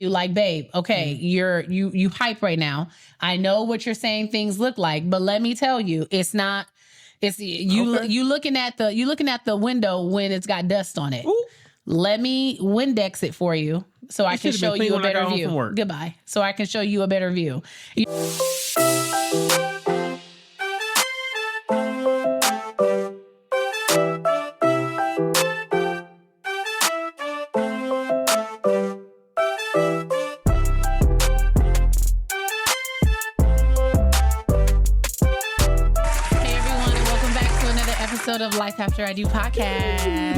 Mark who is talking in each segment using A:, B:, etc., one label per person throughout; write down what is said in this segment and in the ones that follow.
A: You like, babe, okay, you hype right now. I know what you're saying things look like, but let me tell you, it's not. It's you looking at the window when it's got dust on it. Ooh. Let me Windex it for you so I can show you a better view. Goodbye. So I can show you a better view. Of Life After I Do podcast.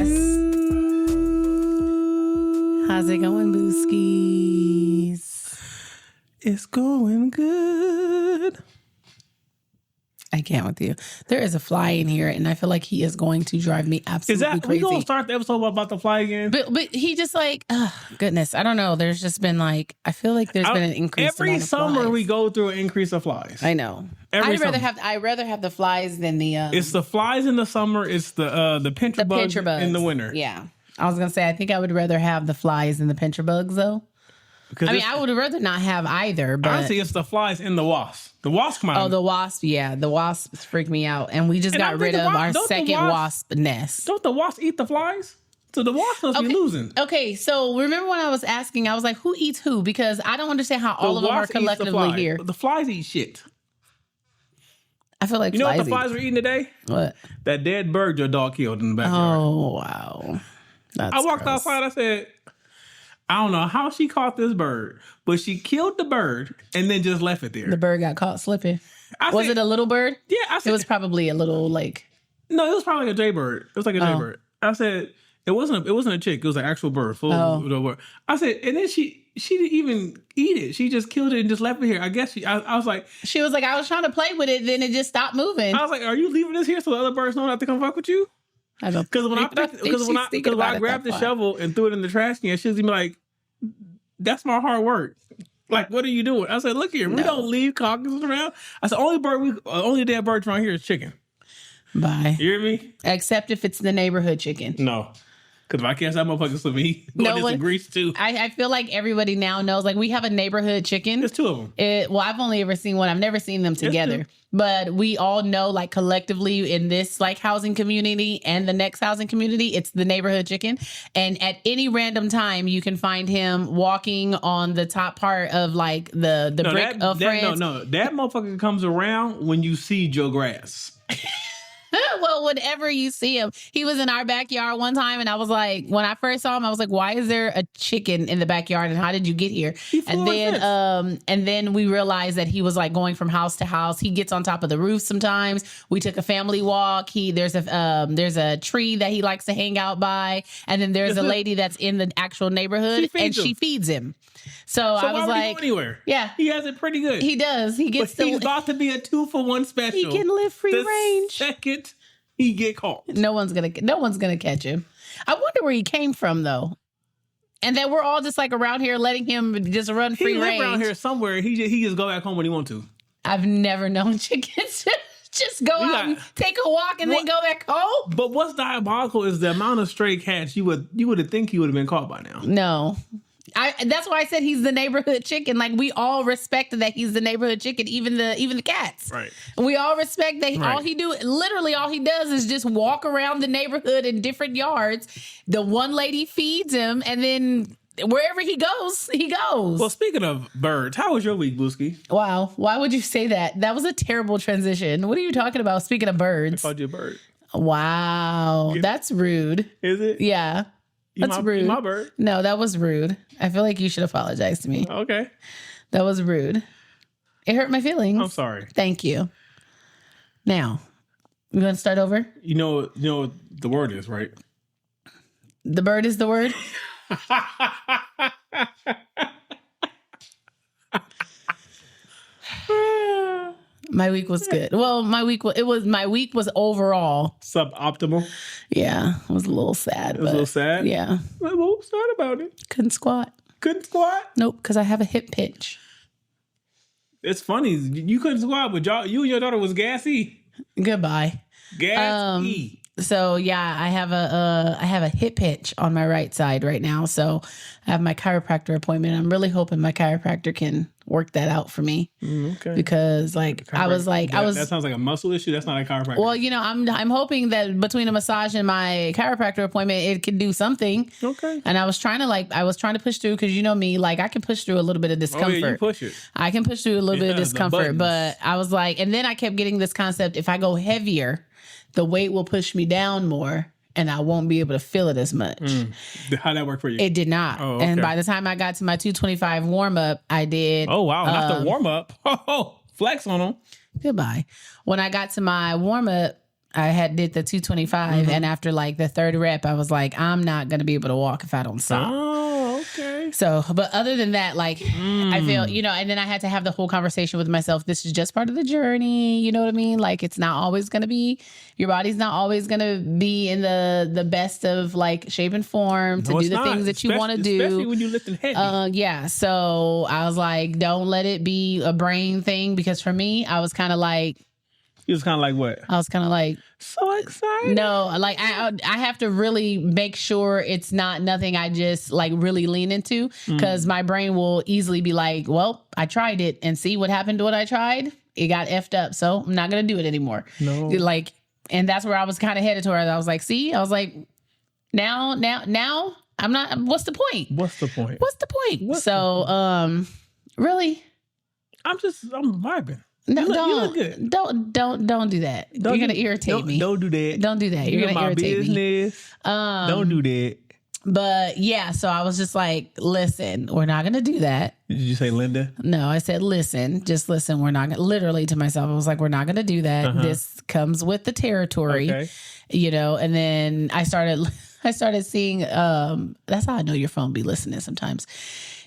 A: How's it going, Booskies?
B: It's going good.
A: I can't with you. There is a fly in here, and I feel like he is going to drive me absolutely crazy.
B: We gonna start the episode about the fly again?
A: But he just like, oh, goodness, I don't know. There's just been like, I feel like there's been an increase.
B: Every summer we go through an increase of flies.
A: I know. I'd rather have the flies than the.
B: It's the flies in the summer. It's the pincher bugs in the winter.
A: Yeah, I was gonna say I think I would rather have the flies than the pincher bugs though. I mean, I would rather not have either. But
B: honestly, it's the flies and the wasps. The wasps come out.
A: Oh, the wasp. Yeah, the wasps freak me out. And we just got rid of our second wasp nest.
B: Don't the wasps eat the flies? So the wasps must be losing.
A: Okay, so remember when I was asking, I was like, who eats who? Because I don't understand how all of them are collectively here.
B: The flies eat shit.
A: I feel like
B: you know what the flies were eating today?
A: What?
B: That dead bird your dog killed in the backyard.
A: Oh, wow.
B: I walked outside. I said, I don't know how she caught this bird, but she killed the bird and then just left it there.
A: The bird got caught slipping. Was it a little bird?
B: Yeah.
A: It was probably a little like...
B: No, it was probably like a jaybird. It was like a jaybird. I said, it wasn't a chick. It was an actual bird. Bird. I said, and then she didn't even eat it. She just killed it and just left it here. I guess I was like... She
A: was like, I was trying to play with it, then it just stopped moving.
B: I was like, are you leaving this here so the other birds don't have to come fuck with you?
A: I don't.
B: Because when I grabbed the shovel and threw it in the trash can, she's gonna be like, "That's my hard work. Like, what are you doing?" I said, "Look here, we don't leave carcasses around." I said, "Only dead birds around here is chicken."
A: Bye.
B: You hear me?
A: Except if it's the neighborhood chicken.
B: No. Because if I catch that motherfucker to me, go get some grease too.
A: I feel like everybody now knows. Like, we have a neighborhood chicken.
B: There's two of them.
A: Well, I've only ever seen one. I've never seen them together. But we all know, like, collectively in this like housing community and the next housing community, it's the neighborhood chicken. And at any random time, you can find him walking on the top part of like the brick of France.
B: That motherfucker comes around when you see Joe Grass.
A: Well, whenever you see him, he was in our backyard one time, and I was like, when I first saw him, I was like, "Why is there a chicken in the backyard? And how did you get here?" And then we realized that he was like going from house to house. He gets on top of the roof sometimes. We took a family walk. There's a tree that he likes to hang out by, and then there's a lady that's in the actual neighborhood, she feeds him. So I was like,
B: anywhere.
A: Yeah,
B: he has it pretty good.
A: He does. He's
B: about to be a 2-for-1 special.
A: He can live free range.
B: Second he get caught.
A: No one's gonna catch him. I wonder where he came from though. And then we're all just like around here letting him just run free range.
B: He live around here somewhere. He just go back home when he want to.
A: I've never known chickens just go out and take a walk and then go back home.
B: But what's diabolical is the amount of stray cats you would think he would have been caught by now.
A: No. That's why I said he's the neighborhood chicken. Like, we all respect that he's the neighborhood chicken, even the cats.
B: Right.
A: We all respect that all he does is just walk around the neighborhood in different yards. The one lady feeds him, and then wherever he goes, he goes.
B: Well, speaking of birds, how was your week, Booski?
A: Wow. Why would you say that? That was a terrible transition. What are you talking about? Speaking of birds.
B: I called you a bird.
A: Wow. That's rude.
B: Is it?
A: Yeah. That's rude.
B: My bird.
A: No, that was rude. I feel like you should apologize to me.
B: Okay.
A: That was rude. It hurt my feelings.
B: I'm sorry.
A: Thank you. Now, you want to start over?
B: You know what the word is, right?
A: The bird is the word? My week was good. Well, my week was overall
B: suboptimal.
A: Yeah, it was a little sad.
B: It was a little sad?
A: Yeah.
B: What was sad about it?
A: Couldn't squat.
B: Couldn't squat?
A: Nope, because I have a hip pinch.
B: It's funny. You couldn't squat, but you and your daughter was gassy.
A: Goodbye.
B: Gassy.
A: So yeah, I have a hip hitch on my right side right now. So I have my chiropractor appointment. I'm really hoping my chiropractor can work that out for me.
B: Okay.
A: Because like
B: that sounds like a muscle issue. That's not a chiropractor.
A: Well, I'm hoping that between a massage and my chiropractor appointment, it can do something.
B: Okay.
A: And I was trying to push through because me, like I can push through a little bit of discomfort.
B: Oh, yeah, you push it.
A: I can push through a little bit of discomfort, but I was like, and then I kept getting this concept: if I go heavier, the weight will push me down more and I won't be able to feel it as much.
B: How'd that work for you?
A: It did not.
B: Oh, okay.
A: And by the time I got to my 225 warm up, I did.
B: Oh, wow. Not the warm up. Oh, flex on them.
A: Goodbye. When I got to my warm up, I did the 225. And after like the third rep, I was like, I'm not going to be able to walk if I don't stop.
B: Oh, okay.
A: So, but other than that, like I feel, and then I had to have the whole conversation with myself. This is just part of the journey. You know what I mean? Like it's not always going to be, your body's not always going to be in the best of like shape and form to do the things that you want to do.
B: Especially when you're lifting heavy.
A: Yeah. So I was like, don't let it be a brain thing, because for me, I was kind of like,
B: He was kind of like what?
A: I was kind of like,
B: so excited.
A: No, like I have to really make sure it's not nothing I just like really lean into, because my brain will easily be like, well, I tried it and see what happened to what I tried. It got effed up. So I'm not going to do it anymore.
B: No.
A: Like, and that's where I was kind of headed towards. I was like, now I'm not, what's the point?
B: What's the point?
A: Really,
B: I'm vibing.
A: No,
B: you look good.
A: Don't do that. You're gonna irritate me.
B: Don't do that.
A: Don't do that. You're gonna irritate me.
B: Don't do that.
A: But yeah, so I was just like, listen, we're not gonna do that.
B: Did you say Linda?
A: No, I said, just listen. We're not gonna, literally to myself. I was like, we're not gonna do that. This comes with the territory, And then I started seeing. That's how I know your phone be listening sometimes.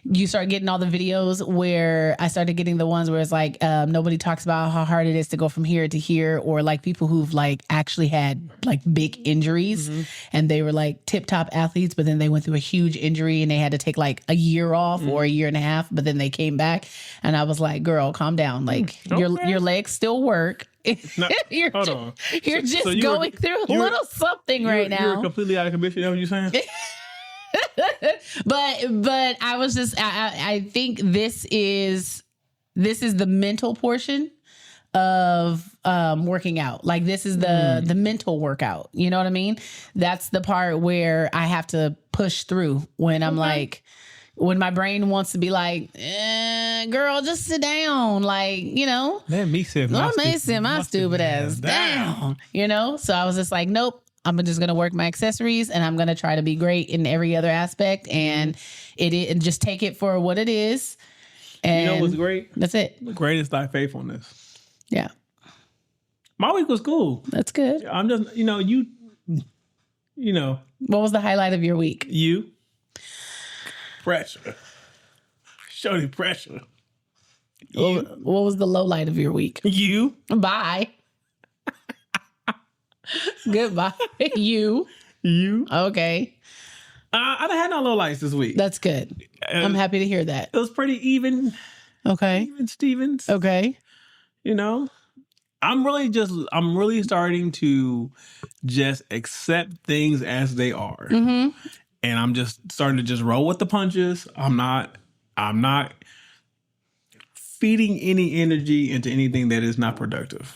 A: You start getting all the videos where I started getting the ones where it's like nobody talks about how hard it is to go from here to here, or like people who've like actually had like big injuries and they were like tip top athletes, but then they went through a huge injury and they had to take like a year off or a year and a half, but then they came back. And I was like, girl, calm down. Like your legs still work.
B: No,
A: you're just going through a little something right now.
B: You're completely out of commission. Is that what you're saying?
A: But I was just, I think this is the mental portion of working out. Like this is the mental workout. You know what I mean? That's the part where I have to push through when I'm like, when my brain wants to be like, girl, just sit down. Like,
B: let me sit
A: my stupid ass down. So I was just like, nope. I'm just going to work my accessories and I'm going to try to be great in every other aspect, and and just take it for what it is. And
B: you know what's great?
A: That's it.
B: Great is thy faithfulness.
A: Yeah.
B: My week was cool.
A: That's good.
B: I'm just,
A: What was the highlight of your week?
B: You. Pressure. Show the pressure.
A: What was the low light of your week?
B: You.
A: Bye. Goodbye. You. Okay.
B: I done had no low lights this week.
A: That's good. I'm happy to hear that.
B: It was pretty even.
A: Okay.
B: Even Stevens.
A: Okay.
B: I'm really starting to just accept things as they are. And I'm just starting to just roll with the punches. I'm not feeding any energy into anything that is not productive.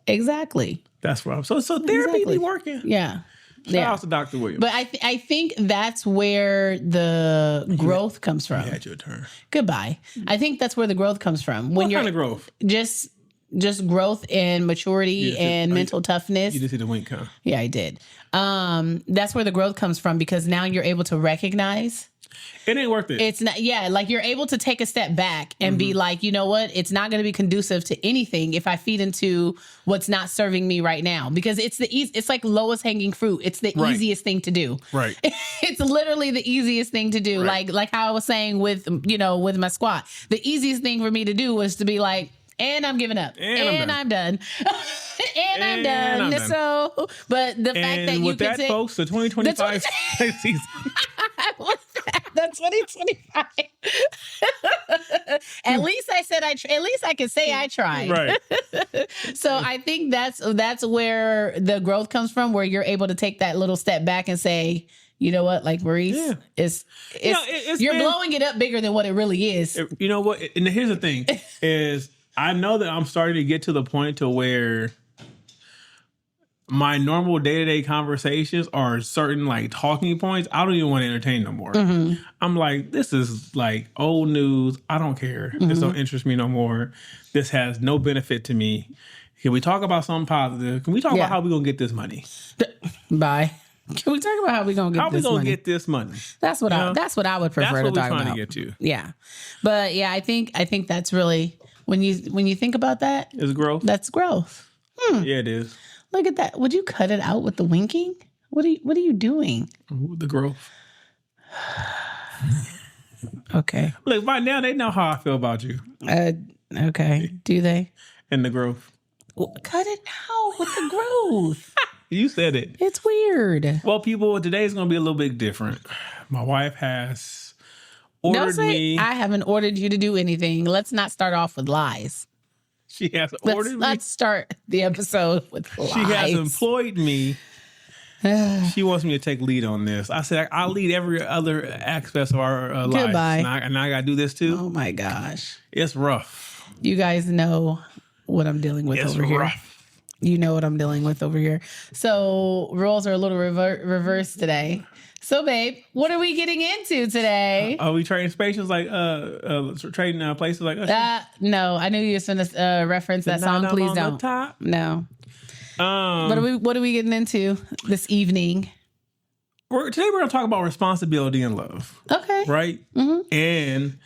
A: Exactly.
B: That's what I'm so therapy be working.
A: Yeah.
B: Shout out to Dr. Williams.
A: But I think that's where the growth comes from.
B: You had your turn.
A: Goodbye. I think that's where the growth comes from.
B: What kind of growth?
A: Just growth and maturity and mental toughness.
B: You did see the wink, huh?
A: Yeah, I did. That's where the growth comes from, because now you're able to recognize.
B: It ain't worth it.
A: It's not, like you're able to take a step back and be like, you know what? It's not going to be conducive to anything if I feed into what's not serving me right now, because it's like lowest hanging fruit. It's the easiest thing to do.
B: Right.
A: It's literally the easiest thing to do. Right. Like how I was saying with my squat, the easiest thing for me to do was to be like, and I'm giving up. And I'm done. I'm done. So, but the fact that you can take...
B: folks, the 2025 season.
A: The 2025. At least I said at least I can say I tried.
B: Right.
A: So I think that's where the growth comes from, where you're able to take that little step back and say, you know what, like Maurice, you're blowing it up bigger than what it really is.
B: You know what? And here's the thing is I know that I'm starting to get to the point to where my normal day-to-day conversations are certain like talking points I don't even want to entertain no more. Mm-hmm. I'm like, this is like old news. I don't care. Mm-hmm. This don't interest me no more. This has no benefit to me. Can we talk about something positive? Can we talk about how we're going to get this money?
A: Bye. Can we talk about how we're going to get this money? How we going to
B: get this money?
A: That's what I would prefer to talk about. That's what we're trying
B: to get to.
A: Yeah. But yeah, I think that's really, when you think about that.
B: It's growth.
A: That's growth.
B: Yeah, it is.
A: Look at that. Would you cut it out with the winking? What are you doing?
B: The growth.
A: Okay.
B: Look, by now they know how I feel about you.
A: Okay. Do they?
B: And the growth.
A: Well, cut it out with the growth.
B: You said it.
A: It's weird.
B: Well, people, today's going to be a little bit different. My wife has ordered me.
A: I haven't ordered you to do anything. Let's not start off with lies.
B: She has ordered me.
A: Let's start the episode with lies.
B: She has employed me. She wants me to take lead on this. I said, I'll lead every other aspect of our lives.
A: Goodbye.
B: And I got to do this too.
A: Oh my gosh.
B: It's rough.
A: You guys know what I'm dealing with over here.
B: Rough.
A: You know what I'm dealing with over here. So roles are a little reversed today. So, babe, what are we getting into today?
B: Are we trading spaces like trading places like us?
A: No, I knew you were going to reference that song. Please don't.
B: Top.
A: No. What are we getting into this evening?
B: Today we're going to talk about responsibility and love.
A: Okay.
B: Right? Mm-hmm. And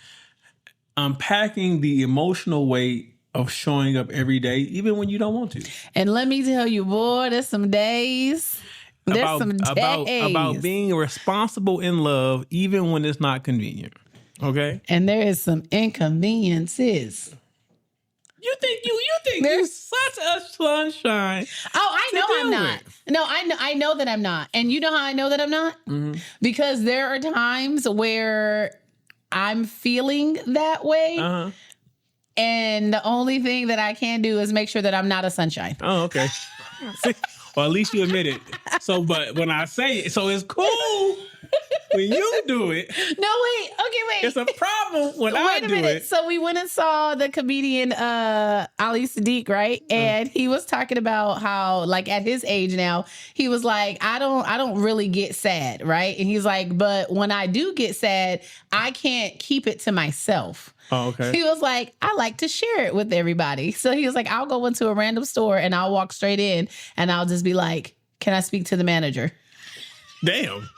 B: unpacking the emotional weight of showing up every day, even when you don't want to.
A: And let me tell you, boy, there's some days. About
B: being responsible in love, even when it's not convenient. Okay?
A: And there is some inconveniences.
B: You think you're such a sunshine.
A: Oh, I know I'm not. No, I know that I'm not. And you know how I know that I'm not? Mm-hmm. Because there are times where I'm feeling that way. Uh-huh. And the only thing that I can do is make sure that I'm not a sunshine.
B: Oh, okay. Well, at least you admit it. So, but when I say it, so it's cool when you do it.
A: No, wait. Okay, wait.
B: It's a problem when I do it.
A: So we went and saw the comedian Ali Sadiq, right? And he was talking about how, like, at his age now, he was like, I don't really get sad, right? And he's like, but when I do get sad, I can't keep it to myself.
B: Oh, okay.
A: He was like, I like to share it with everybody. So he was like, I'll go into a random store and I'll walk straight in and I'll just be like, can I speak to the manager?
B: Damn.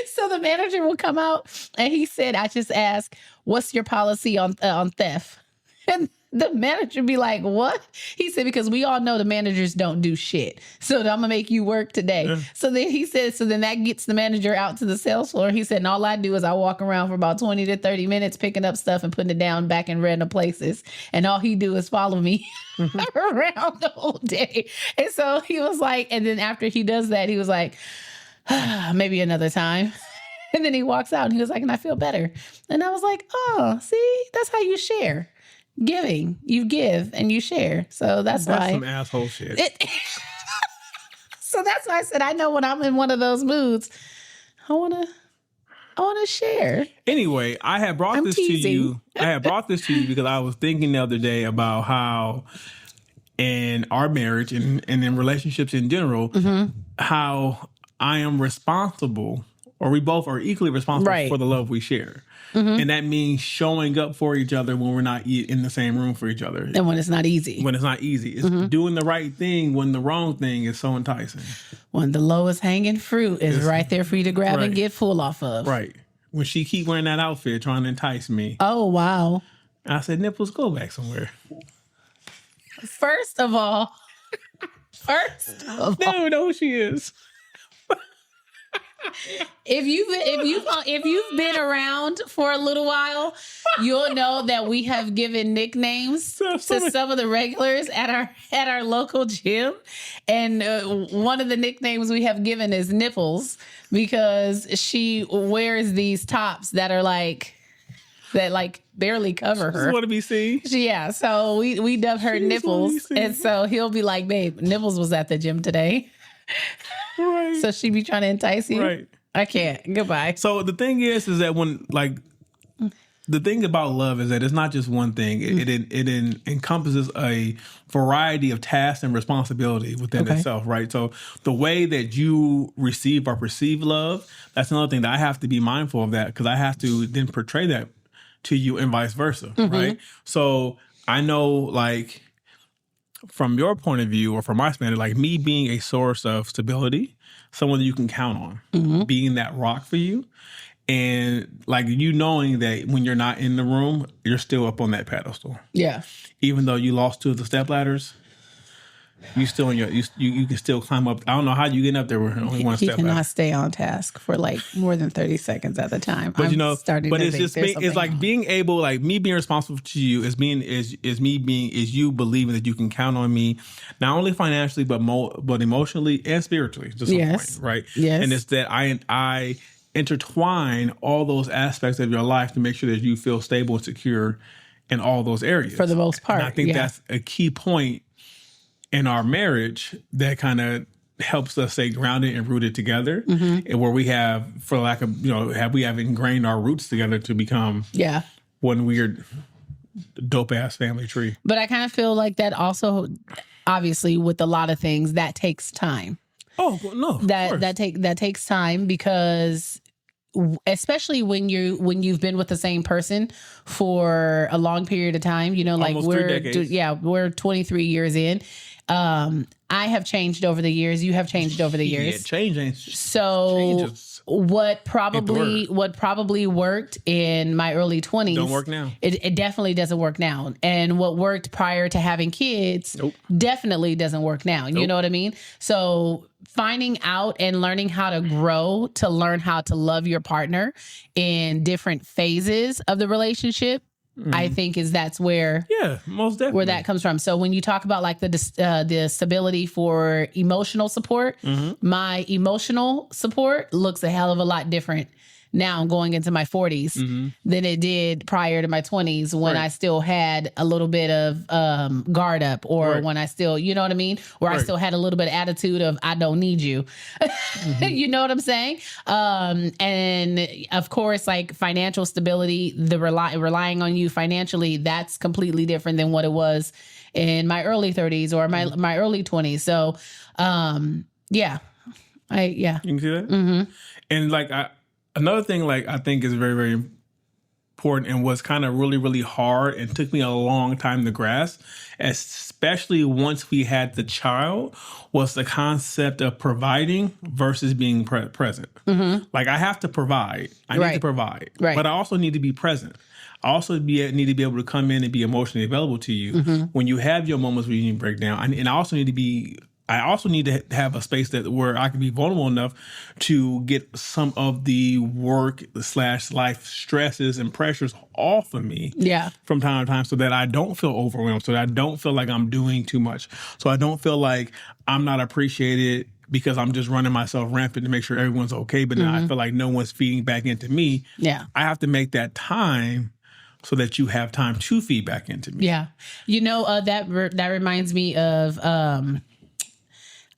A: So the manager will come out and he said, I just asked, what's your policy on theft? And the manager be like, what? He said, because we all know the managers don't do shit. So I'm going to make you work today. Yeah. So then he said, so then that gets the manager out to the sales floor. He said, and all I do is I walk around for about 20 to 30 minutes, picking up stuff and putting it down back in random places. And all he do is follow me around the whole day. And so he was like, and then after he does that, he was like, maybe another time. And then he walks out and he was like, and I feel better. And I was like, oh, see, that's how you share. Giving, you give and you share. So that's why.
B: That's some asshole shit.
A: So that's why I said, I know when I'm in one of those moods, I want to share.
B: Anyway, I had brought this to you. I had brought this to you because I was thinking the other day about how in our marriage and in relationships in general, how I am responsible, or we both are equally responsible for the love we share. Mm-hmm. And that means showing up for each other when we're not in the same room for each other.
A: And when it's not easy.
B: It's doing the right thing when the wrong thing is so enticing.
A: When the lowest hanging fruit is right there for you to grab and get full off of.
B: Right. When she keep wearing that outfit trying to entice me.
A: Oh, wow.
B: I said, nipples, go back somewhere.
A: First of all.
B: They don't know who she is.
A: If you've been around for a little while, you'll know that we have given nicknames to some of the regulars at our local gym, and one of the nicknames we have given is Nipples because she wears these tops that are like that like barely cover her.
B: She want to be seen.
A: Yeah. So we dub her nipples. And so he'll be like, babe, Nibbles was at the gym today.
B: Right.
A: So she be trying to entice you.
B: Right.
A: I can't. Goodbye.
B: So the thing is that when like, the thing about love is that it's not just one thing. It encompasses a variety of tasks and responsibility within itself, right? So the way that you receive or perceive love, that's another thing that I have to be mindful of, that because I have to then portray that to you and vice versa, right? So I know, like, from your point of view or from my standard, like me being a source of stability, someone that you can count on, being that rock for you. And like you knowing that when you're not in the room, you're still up on that pedestal.
A: Yeah.
B: Even though you lost 2 of the step ladders, you still in you can still climb up. I don't know how you get up there with only one step ladder.
A: He cannot stay on task for like more than 30 seconds at a time.
B: But it's like being able, like me being responsible to you is you believing that you can count on me, not only financially but emotionally and spiritually to some point, right?
A: Yes.
B: And it's that I intertwine all those aspects of your life to make sure that you feel stable and secure in all those areas.
A: For the most part.
B: And I think that's a key point in our marriage that kind of helps us stay grounded and rooted together, and where we have, for lack of, we have ingrained our roots together to become one weird dope ass family tree.
A: But I kind of feel like that also, obviously, with a lot of things, that takes time.
B: Oh, well, no.
A: That takes time, because especially when you've been with the same person for a long period of time, like
B: almost 3 decades.
A: We're 23 years in. I have changed over the years. You have changed over the years. Changes. What probably worked in my early 20s
B: don't work now.
A: It definitely doesn't work now. And what worked prior to having kids definitely doesn't work now. You know what I mean? So finding out and learning how to grow, to learn how to love your partner in different phases of the relationship, I think that's where
B: most definitely
A: where that comes from. So when you talk about like the stability for emotional support, my emotional support looks a hell of a lot different now going into my 40s than it did prior to my 20s when I still had a little bit of guard up, or when I still, you know what I mean? Where I still had a little bit of attitude of, I don't need you. You know what I'm saying? And of course, like financial stability, the relying on you financially, that's completely different than what it was in my early 30s or my early 20s. So, you can
B: see that? And like, another thing, like, I think is very, very important and was kind of really, really hard and took me a long time to grasp, especially once we had the child, was the concept of providing versus being present. Like, I have to provide. I need to provide. But I also need to be present. I also need to be able to come in and be emotionally available to you when you have your moments where you need to break down. And I also need to have a space where I can be vulnerable enough to get some of the work/life stresses and pressures off of me from time to time, so that I don't feel overwhelmed, so that I don't feel like I'm doing too much, so I don't feel like I'm not appreciated because I'm just running myself rampant to make sure everyone's okay, but then I feel like no one's feeding back into me. I have to make that time so that you have time to feed back into me.
A: That reminds me of...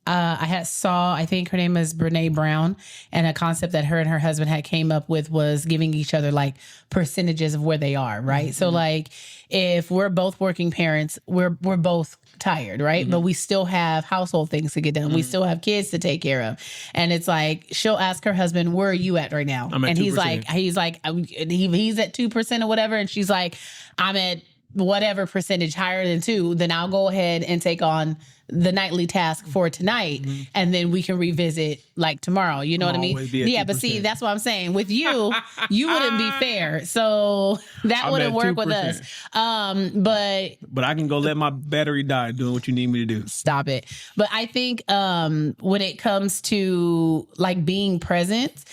A: I think her name is Brene Brown, and a concept that her and her husband had came up with was giving each other like percentages of where they are, right? So like if we're both working parents, we're both tired, right? But we still have household things to get done. We still have kids to take care of. And it's like, she'll ask her husband, where are you at right now?
B: And
A: he's like, he's at 2% or whatever. And she's like, I'm at whatever percentage higher than 2, then I'll go ahead and take on the nightly task for tonight, and then we can revisit like tomorrow. You know what I mean? Yeah, 2%. But see, that's what I'm saying. With you, you wouldn't be fair. So that wouldn't work 2%. With us. But
B: I can go let my battery die doing what you need me to do.
A: Stop it. But I think when it comes to like being present,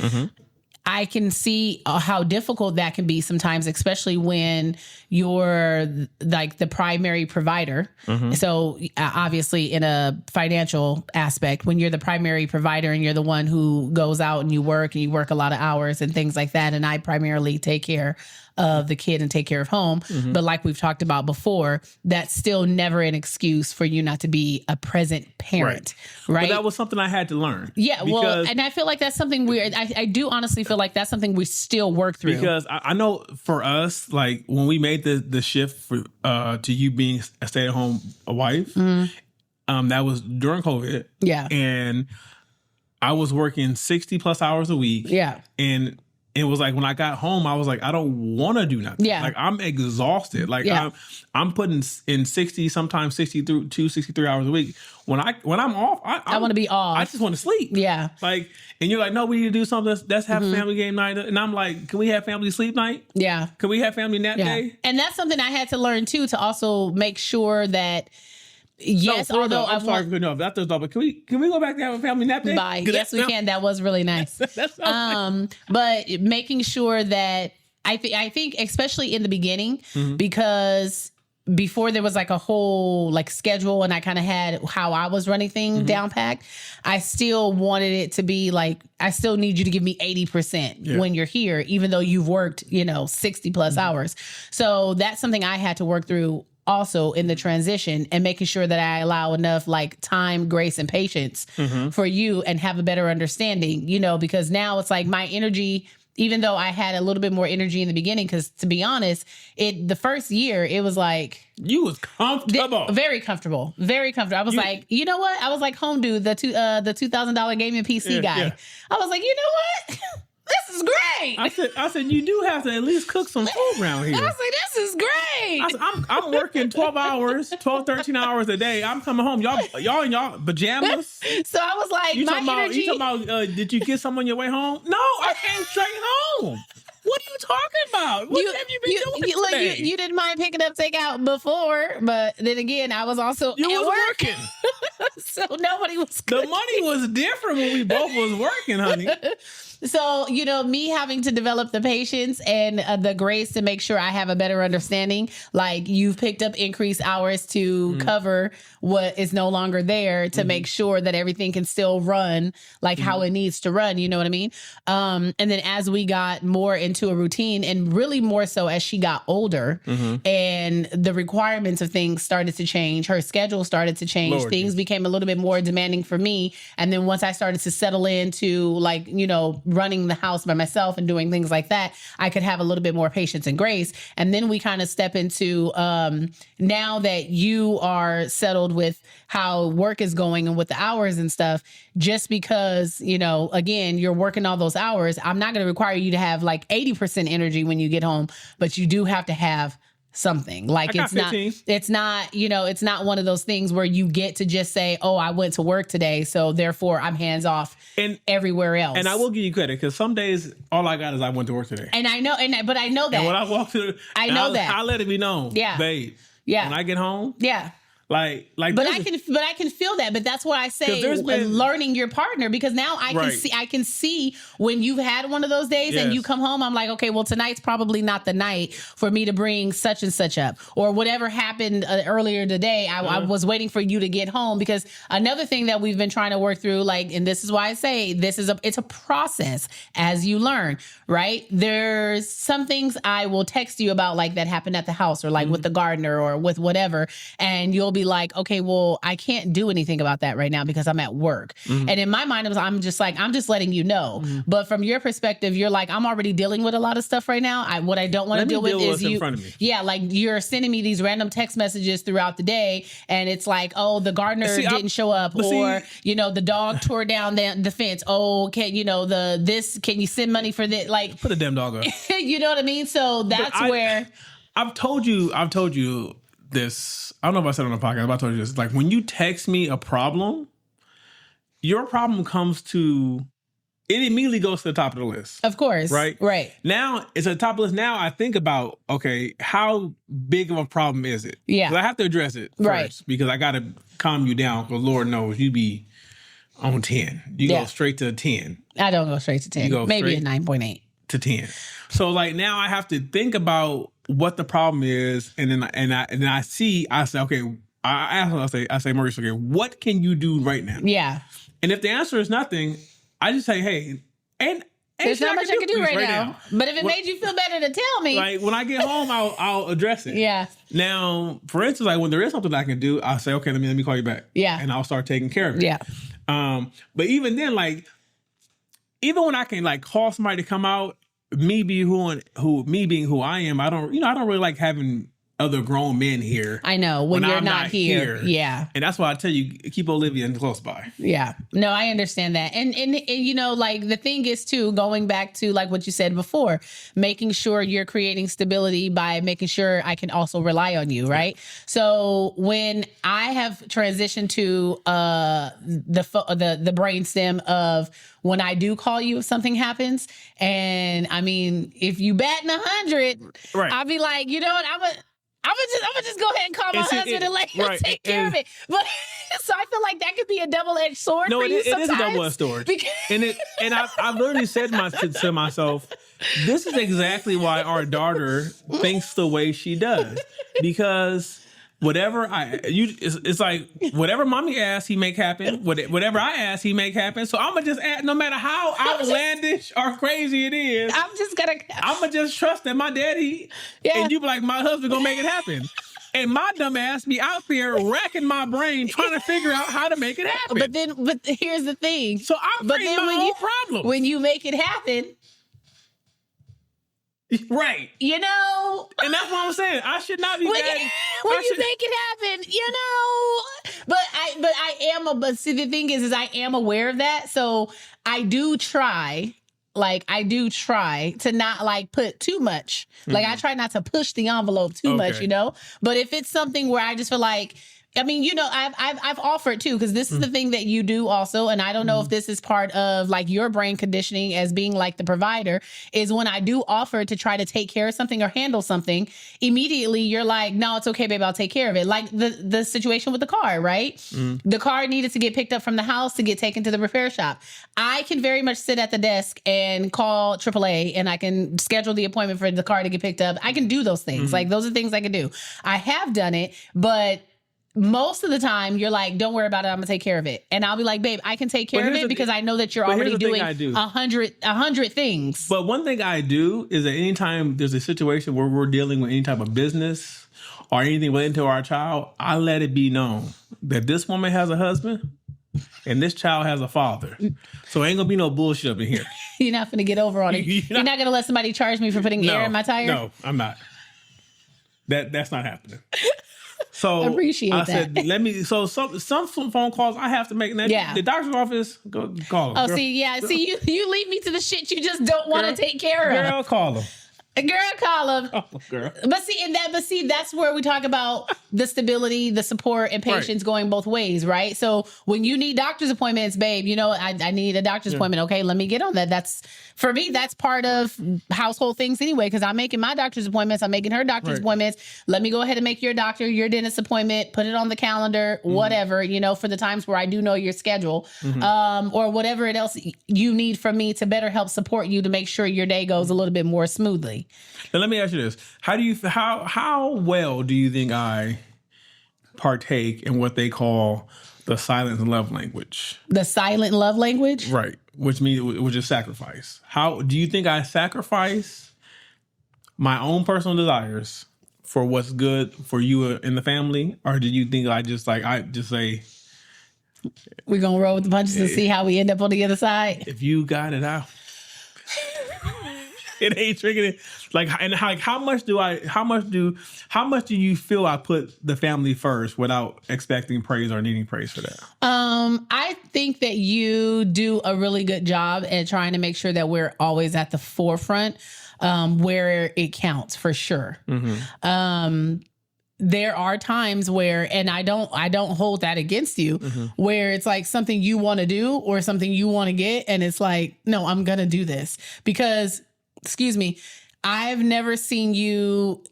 A: I can see how difficult that can be sometimes, especially when you're like the primary provider. So obviously in a financial aspect, when you're the primary provider and you're the one who goes out and you work a lot of hours and things like that. And I primarily take care of the kid and take care of home. But like we've talked about before, that's still never an excuse for you not to be a present parent, right?
B: But that was something I had to learn.
A: Yeah, well, and I feel like that's something I do honestly feel like that's something we still work through.
B: Because I know for us, like when we made the shift to you being a stay-at-home wife, that was during COVID.
A: Yeah.
B: And I was working 60 plus hours a week.
A: Yeah.
B: And it was like when I got home, I was like, I don't want to do nothing.
A: Yeah.
B: Like I'm exhausted. Like I'm putting in 60, sometimes 63 hours a week. When I'm off, I
A: want to be off.
B: I just want to sleep.
A: Yeah.
B: Like, and you're like, no, we need to do something. Let's have family game night. And I'm like, can we have family sleep night?
A: Yeah.
B: Can we have family nap day?
A: And that's something I had to learn too, to also make sure that yes,
B: I'm sorry for no, that's but can we go back to have a family nap day?
A: Bye. Yes, we can. That was really nice. But making sure that I think especially in the beginning, because before there was like a whole like schedule and I kind of had how I was running things down packed, I still wanted it to be like, I still need you to give me 80% when you're here, even though you've worked, 60 plus hours. So that's something I had to work through also in the transition, and making sure that I allow enough like time, grace, and patience for you and have a better understanding, because now it's like my energy, even though I had a little bit more energy in the beginning, because to be honest, the first year, it was like...
B: You was comfortable.
A: Very comfortable. Very comfortable. I was like, you know what? I was like home dude, the $2,000 gaming PC guy. Yeah. I was like, you know what? This is great.
B: I said, you do have to at least cook some food around here.
A: I was like, this is great.
B: I said, I'm working 13 hours a day. I'm coming home. Y'all in y'all pajamas.
A: So I was like,
B: you talking about, did you get some on your way home? No, I came straight home. What are you talking about? What have you been doing today?
A: You didn't mind picking up takeout before, but then again, I was also
B: working.
A: So nobody was cooking.
B: The money was different when we both was working, honey.
A: So, me having to develop the patience and the grace to make sure I have a better understanding, like you've picked up increased hours to cover what is no longer there to make sure that everything can still run like how it needs to run. You know what I mean? And then as we got more into a routine, and really more so as she got older and the requirements of things started to change, her schedule started to change,
B: Lord,
A: things became a little bit more demanding for me. And then once I started to settle into like, running the house by myself and doing things like that, I could have a little bit more patience and grace. And then we kind of step into now that you are settled with how work is going and with the hours and stuff, just because, again, you're working all those hours, I'm not going to require you to have like 80% energy when you get home, but you do have to have something. Like it's not one of those things where you get to just say, oh, I went to work today, so therefore I'm hands off and everywhere else.
B: And I will give you credit, because some days all I got is I went to work today.
A: And I know, but I know that.
B: And when I walk through, I let it be known.
A: Yeah.
B: Babe.
A: Yeah.
B: When I get home.
A: Yeah.
B: But
A: I can feel that. But that's why I say learning your partner, because now I can see when you've had one of those days and you come home, I'm like, okay, well, tonight's probably not the night for me to bring such and such up, or whatever happened earlier today. I was waiting for you to get home, because another thing that we've been trying to work through, like, and this is why I say it's a process as you learn, right? There's some things I will text you about, like that happened at the house, or like with the gardener or with whatever, and you'll be like, okay, well, I can't do anything about that right now because I'm at work. And in my mind, I'm just letting you know. But from your perspective, you're like, I'm already dealing with a lot of stuff right now. What I don't want to deal with is you. In front of me. Yeah, like you're sending me these random text messages throughout the day, and it's like, oh, the gardener didn't show up, the dog tore down the fence. Oh, can you send money for this? Like,
B: put a damn dog up.
A: You know what I mean? So that's where
B: I've told you this. I don't know if I said it on the podcast, but I told you this. Like, when you text me a problem, your problem it immediately goes to the top of the list.
A: Of course.
B: Right?
A: Right.
B: Now, it's at the top of the list. Now I think about, okay, how big of a problem is it?
A: Yeah.
B: 'Cause I have to address it first, because I got to calm you down, because Lord knows you be on 10. You go straight to 10.
A: I don't go straight to 10. Maybe a 9.8.
B: To 10. So like now I have to think about what the problem is, and then I say, okay, I say, Maurice, okay, what can you do right now?
A: Yeah.
B: And if the answer is nothing, I just say, hey, and
A: There's not much I can do right now. But if it made you feel better to tell me.
B: Like when I get home, I'll address it.
A: Yeah.
B: Now, for instance, like when there is something I can do, I'll say, okay, let me call you back.
A: Yeah.
B: And I'll start taking care of it.
A: Yeah.
B: But even then, like, even when I can like call somebody to come out, me being who I am, I don't really like having other grown men here.
A: I know when you're not here. Yeah.
B: And that's why I tell you, keep Olivia close by.
A: Yeah. No, I understand that. And you know, like the thing is too, going back to like what you said before, making sure you're creating stability by making sure I can also rely on you. Right. So when I have transitioned to the brainstem of when I do call you if something happens, and I mean, if you batting 100, right. I'll be like, you know what, I'm gonna just go ahead and call my husband and let him take care of it. But so I feel like that could be a double-edged sword for you sometimes. It is a double-edged sword. And I've literally said to myself, this is exactly why our daughter thinks the way she does. Because it's like whatever mommy asks, he make happen. Whatever I ask, he make happen. So I'm gonna just ask, no matter how outlandish or crazy it is. I'm gonna just trust that my daddy and you be like, my husband gonna make it happen. And my dumb ass be out there racking my brain trying to figure out how to make it happen. But here's the thing.
B: So I'm creating my own problem.
A: When you make it happen.
B: Right.
A: You know.
B: And that's what I'm saying. I should not be
A: when you make it happen, you know. But see, the thing is I am aware of that. So I do try to not like put too much. Like I try not to push the envelope too much, you know. But if it's something where I just feel like, I mean, you know, I've offered too, because this is the thing that you do also. And I don't know if this is part of like your brain conditioning as being like the provider, is when I do offer to try to take care of something or handle something, immediately you're like, no, it's okay, babe, I'll take care of it. Like the situation with the car, right? The car needed to get picked up from the house to get taken to the repair shop. I can very much sit at the desk and call AAA and I can schedule the appointment for the car to get picked up. I can do those things. Like those are things I can do. I have done it, but most of the time you're like, don't worry about it, I'm gonna take care of it. And I'll be like, babe, I can take care of it because I know that you're already doing 100 things.
B: But one thing I do is that anytime there's a situation where we're dealing with any type of business or anything related to our child, I let it be known that this woman has a husband and this child has a father. So ain't gonna be no bullshit up in here.
A: You're not gonna get over on it. You're not gonna let somebody charge me for putting air in my tire?
B: No, I'm not. That's not happening. So
A: I appreciate that.
B: Some phone calls I have to make. Now, the doctor's office, go call them.
A: Oh, see, you lead me to the shit you just don't want to take care of.
B: Girl, call them.
A: Girl, call them.
B: Oh, girl.
A: But see, that's where we talk about the stability, the support, and patience going both ways, right? So when you need doctor's appointments, babe, you know, I need a doctor's appointment. Okay, let me get on that. That's, for me, that's part of household things anyway, because I'm making my doctor's appointments. I'm making her doctor's appointments. Let me go ahead and make your dentist appointment, put it on the calendar, whatever, you know, for the times where I do know your schedule, or whatever else you need from me to better help support you to make sure your day goes a little bit more smoothly.
B: Now, let me ask you this. How well do you think I partake in what they call the silent love language?
A: The silent love language?
B: Right. Which is sacrifice. How do you think I sacrifice my own personal desires for what's good for you and the family? Or do you think I just say,
A: we're going to roll with the punches and see how we end up on the other side?
B: If you got it out. It ain't triggering it. Like, and how much do you feel I put the family first without expecting praise or needing praise for that?
A: I think that you do a really good job at trying to make sure that we're always at the forefront, where it counts for sure. There are times where, and I don't hold that against you, where it's like something you want to do or something you want to get. And it's like, no, I'm going to do this because, excuse me, I've never seen you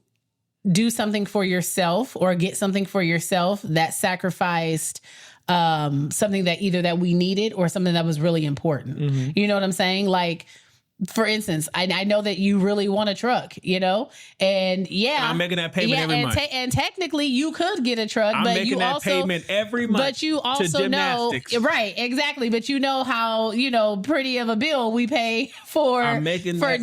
A: do something for yourself or get something for yourself that sacrificed something that either that we needed or something that was really important. You know what I'm saying? Like, for instance, I know that you really want a truck, and
B: I'm making that payment every month.
A: And technically you could get a truck,
B: I'm
A: but
B: making that payment every month.
A: But you also know, right, exactly. But you know how, pretty of a bill we pay for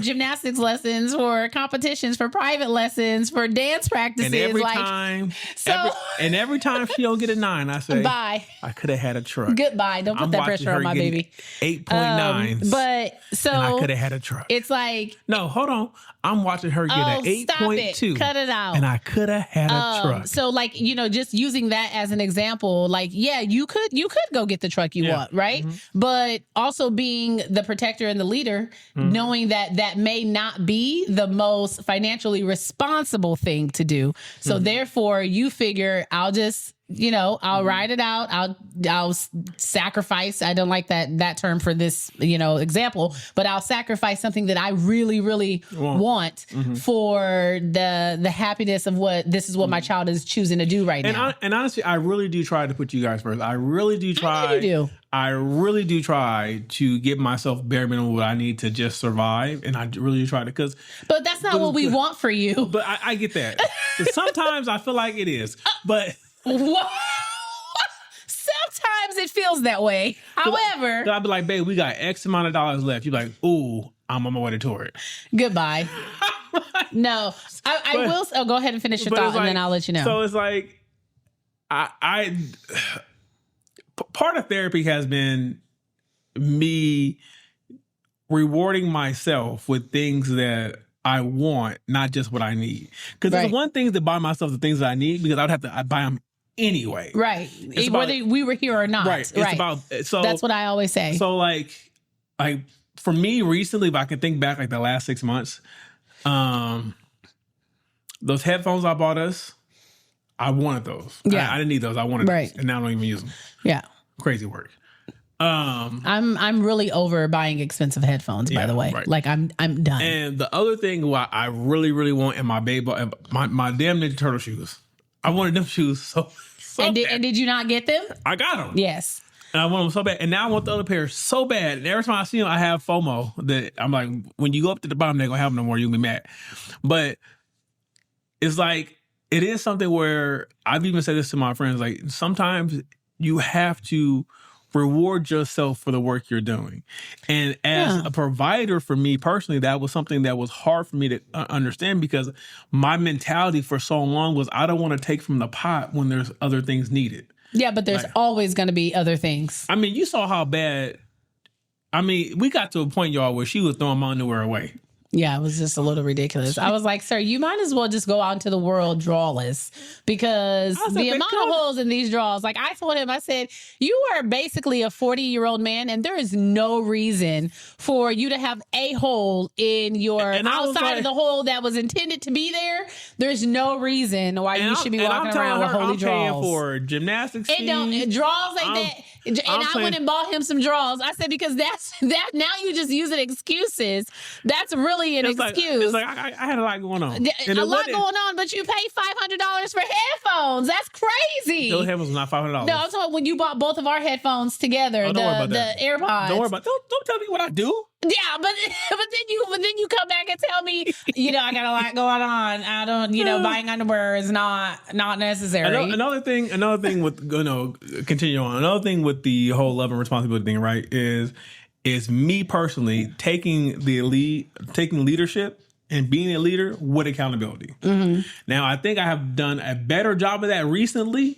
A: gymnastics lessons, for competitions, for private lessons, for dance practices.
B: And every time she don't get a 9, I say,
A: bye.
B: I could have had a truck.
A: Goodbye. Don't put that pressure on my baby.
B: 8.9.
A: But so
B: and I could have had a truck.
A: It's like,
B: no, hold on. I'm watching her get an 8.2.
A: Cut it out.
B: And I could have had a truck.
A: So like, just using that as an example, like, yeah, you could go get the truck you want, right? Mm-hmm. But also being the protector and the leader, knowing that may not be the most financially responsible thing to do. So therefore you figure I'll just, I'll ride it out. I'll sacrifice. I don't like that term for this, example, but I'll sacrifice something that I really, really want for the happiness of this is what my child is choosing to do right now.
B: And honestly, I really do try to put you guys first. I really do try.
A: I know you do.
B: I really do try to give myself bare minimum what I need to just survive, and I really do try to
A: But that's not what we want for you.
B: But I get that. Sometimes I feel like it is, but.
A: What? Sometimes it feels that way. However,
B: I'd be like, babe, we got X amount of dollars left. You're like, ooh, I'm on my way to it.
A: Goodbye. No, I will. Oh, go ahead and finish your thought, and then I'll let you know.
B: So it's like, part of therapy has been me rewarding myself with things that I want, not just what I need. Because there's one thing to buy myself the things that I need, because I'd have to buy them anyway.
A: Right. Whether we were here or not.
B: Right. So
A: that's what I always say.
B: So like for me recently, if I can think back like the last 6 months, those headphones I bought us, I wanted those.
A: Yeah.
B: I didn't need those. I wanted those. And now I don't even use them.
A: Yeah.
B: Crazy work.
A: I'm really over buying expensive headphones, by the way. Right. Like I'm done.
B: And the other thing I really, really want in my baby, my damn Ninja Turtle shoes. I wanted them shoes so
A: and
B: bad.
A: Did you not get them?
B: I got them.
A: Yes.
B: And I want them so bad. And now I want the other pair so bad. And every time I see them, I have FOMO that I'm like, when you go up to the bottom, they're going to have them no more. You'll be mad. But it's like, it is something where I've even said this to my friends, like sometimes you have to reward yourself for the work you're doing. And as a provider for me personally, that was something that was hard for me to understand, because my mentality for so long was I don't want to take from the pot when there's other things needed.
A: Yeah, but there's always going to be other things.
B: I mean, you saw how bad, we got to a point, y'all, where she was throwing my underwear away.
A: Yeah, it was just a little ridiculous. I was like, sir, you might as well just go out into the world drawless, because the amount of holes in these draws, like I told him, I said, you are basically a 40-year-old man, and there is no reason for you to have a hole in your outside of the hole that was intended to be there. There's no reason why you should be walking around with holy draws.
B: I'm paying for gymnastics
A: and draws like that. And I went and bought him some draws. I said, because that now you just using excuses. That's really an excuse.
B: It's like I had a lot going on.
A: A lot going on, but you pay $500 for headphones. That's crazy.
B: Those headphones are not $500.
A: No, I'm talking when you bought both of our headphones together, the AirPods.
B: Don't worry about that. Don't tell me what I do.
A: Yeah, but then you come back and tell me, I got a lot going on. I don't, buying underwear is not necessary.
B: Another thing with continue on. Another thing with the whole love and responsibility thing, right, is me personally taking leadership and being a leader with accountability. Mm-hmm. Now, I think I have done a better job of that recently,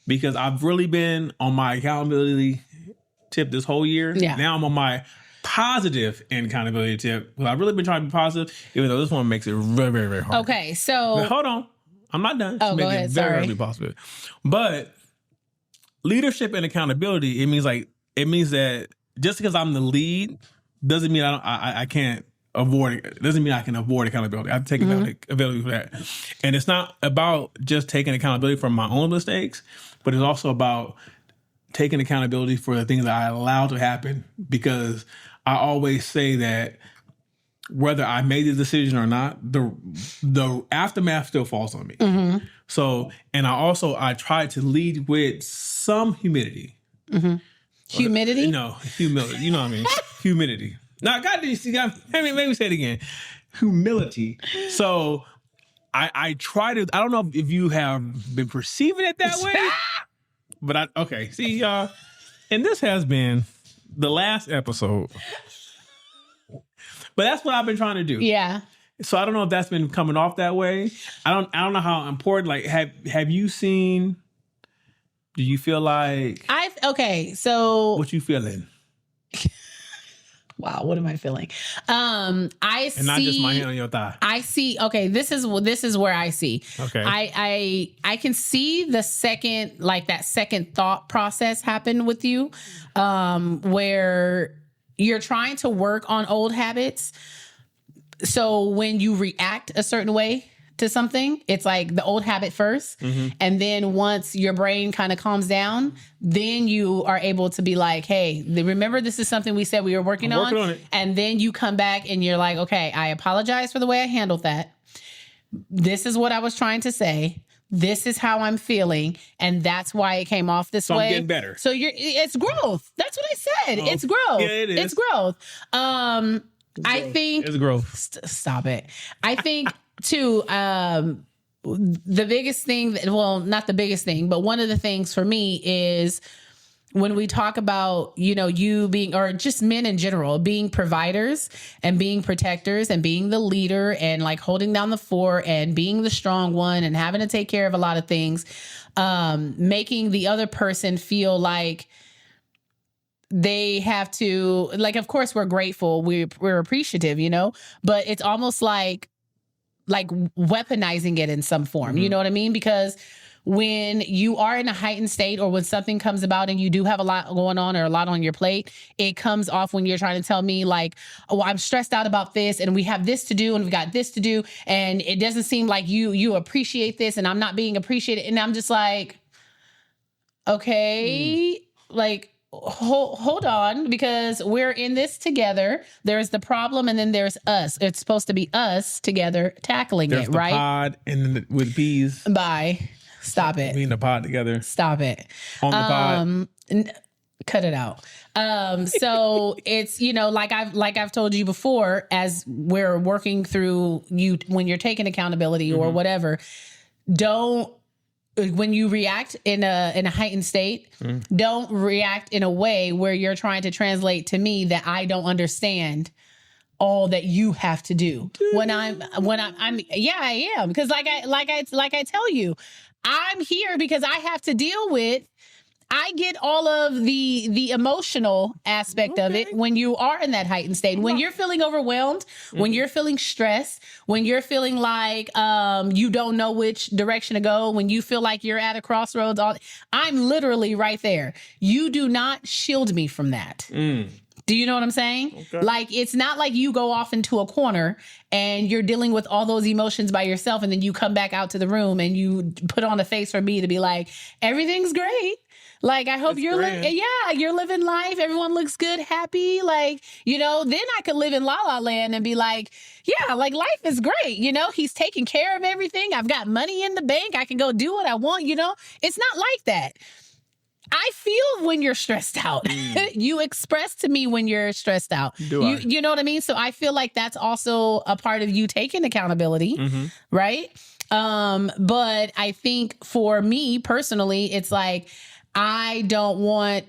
B: because I've really been on my accountability tip this whole year. Yeah. Now I'm on my positive and accountability tip. Well, I've really been trying to be positive, even though this one makes it very, very, very hard.
A: Okay, so...
B: But hold on. I'm not done.
A: Oh, go ahead.
B: Very, very positive. But leadership and accountability, it means that just because I'm the lead doesn't mean I can't avoid it. Doesn't mean I can avoid accountability. I have to take accountability for that. And it's not about just taking accountability for my own mistakes, but it's also about taking accountability for the things that I allow to happen, because I always say that whether I made the decision or not, the aftermath still falls on me. Mm-hmm. So, and I try to lead with some humility.
A: Mm-hmm. Humidity?
B: No, humility. You know what I mean? Humidity. Now, let me say it again. Humility. So I try to, I don't know if you have been perceiving it that way, but see, y'all, and this has been the last episode, but that's what I've been trying to do.
A: Yeah.
B: So I don't know if that's been coming off that way. I don't know how important, like, have you seen, do you feel like,
A: so
B: what you feeling?
A: Wow, what am I feeling?
B: And not just my hand on your thigh.
A: I see. Okay, this is where I see.
B: Okay,
A: I can see the second, like that second thought process happen with you, where you're trying to work on old habits. So when you react a certain way to something, it's like the old habit first. Mm-hmm. And then once your brain kind of calms down, then you are able to be like, hey, remember this is something we said we were working on it. And then you come back and you're like, okay, I apologize for the way I handled that. This is what I was trying to say. This is how I'm feeling. And that's why it came off this way.
B: I'm getting better.
A: So it's growth. That's what I said. Oh, it's growth. Yeah, it is. It's growth. I think
B: it's growth.
A: Stop it. I think too, the biggest thing, not the biggest thing, but one of the things for me is when we talk about, you being, or just men in general, being providers and being protectors and being the leader and like holding down the fort and being the strong one and having to take care of a lot of things, making the other person feel like they have to, like, of course we're grateful, we're appreciative, but it's almost like weaponizing it in some form. Mm-hmm. You know what I mean? Because when you are in a heightened state or when something comes about and you do have a lot going on or a lot on your plate, it comes off when you're trying to tell me like, oh, I'm stressed out about this and we have this to do and we've got this to do. And it doesn't seem like you appreciate this and I'm not being appreciated. And I'm just like, okay, like, hold on, because we're in this together. There's the problem, and then there's us. It's supposed to be us together tackling
B: there's
A: it,
B: the
A: right?
B: Pod and with bees.
A: Bye. Stop it.
B: Me and the pod together.
A: Stop it.
B: On the pod.
A: Cut it out. So it's, like I've told you before, as we're working through you when you're taking accountability mm-hmm. or whatever, when you react in a heightened state, don't react in a way where you're trying to translate to me that I don't understand all that you have to do. When I'm yeah, I am. Because like I tell you, I'm here because I have to deal with, I get all of the emotional aspect of it when you are in that heightened state. When you're feeling overwhelmed, when you're feeling stressed, when you're feeling like you don't know which direction to go, when you feel like you're at a crossroads, I'm literally right there. You do not shield me from that. Do you know what I'm saying? Okay. Like, it's not like you go off into a corner and you're dealing with all those emotions by yourself and then you come back out to the room and you put on a face for me to be like, everything's great. Like, I hope you're living life. Everyone looks good, happy. Like, then I could live in La La Land and be like, yeah, like life is great. He's taking care of everything. I've got money in the bank. I can go do what I want. It's not like that. I feel when you're stressed out. You express to me when you're stressed out. You know what I mean? So I feel like that's also a part of you taking accountability, mm-hmm. right? But I think for me personally, it's like, I don't want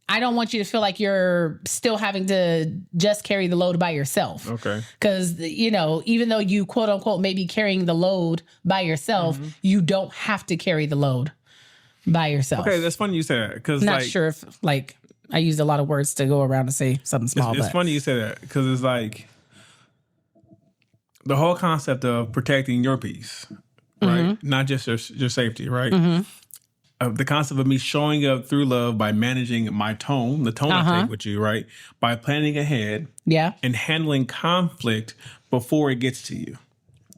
A: you to feel like you're still having to just carry the load by yourself. Okay. Because, even though you quote unquote may be carrying the load by yourself, mm-hmm. you don't have to carry the load by yourself.
B: Okay, that's funny you say that. Because
A: not sure if I used a lot of words to go around and say something small.
B: It's funny you say that because it's like the whole concept of protecting your peace, right? Mm-hmm. Not just your safety, right? Mm-hmm. The concept of me showing up through love by managing my tone, the tone I take with you, right? By planning ahead, and handling conflict before it gets to you.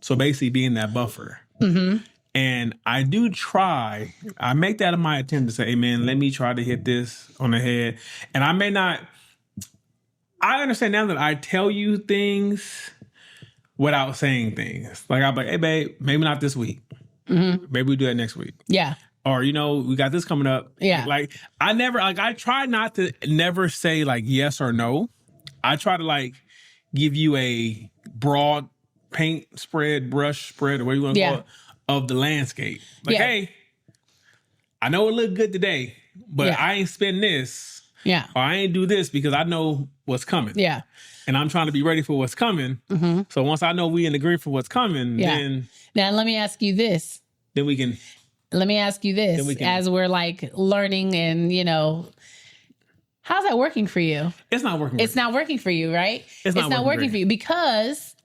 B: So basically being that buffer. Mm-hmm. And I do try, I make that my attempt to say, hey man, let me try to hit this on the head. And I may not, I understand now that I tell you things without saying things. Like I'm like, hey babe, maybe not this week. Mm-hmm. Maybe we do that next week. Yeah. Or, we got this coming up. Yeah. Like I try not to never say like yes or no. I try to like give you a broad paint spread, brush spread, or what you want to call it, of the landscape. Like, hey, I know it looked good today, but I ain't spend this.
A: Yeah.
B: Or I ain't do this because I know what's coming.
A: Yeah.
B: And I'm trying to be ready for what's coming. Mm-hmm. So once I know we in agreement for what's coming, then...
A: Now, let me ask you this.
B: Then we can...
A: Let me ask you this. As we're like learning and, you know... How's that working for you?
B: It's not working.
A: It's not working for you, right? It's not working for you because,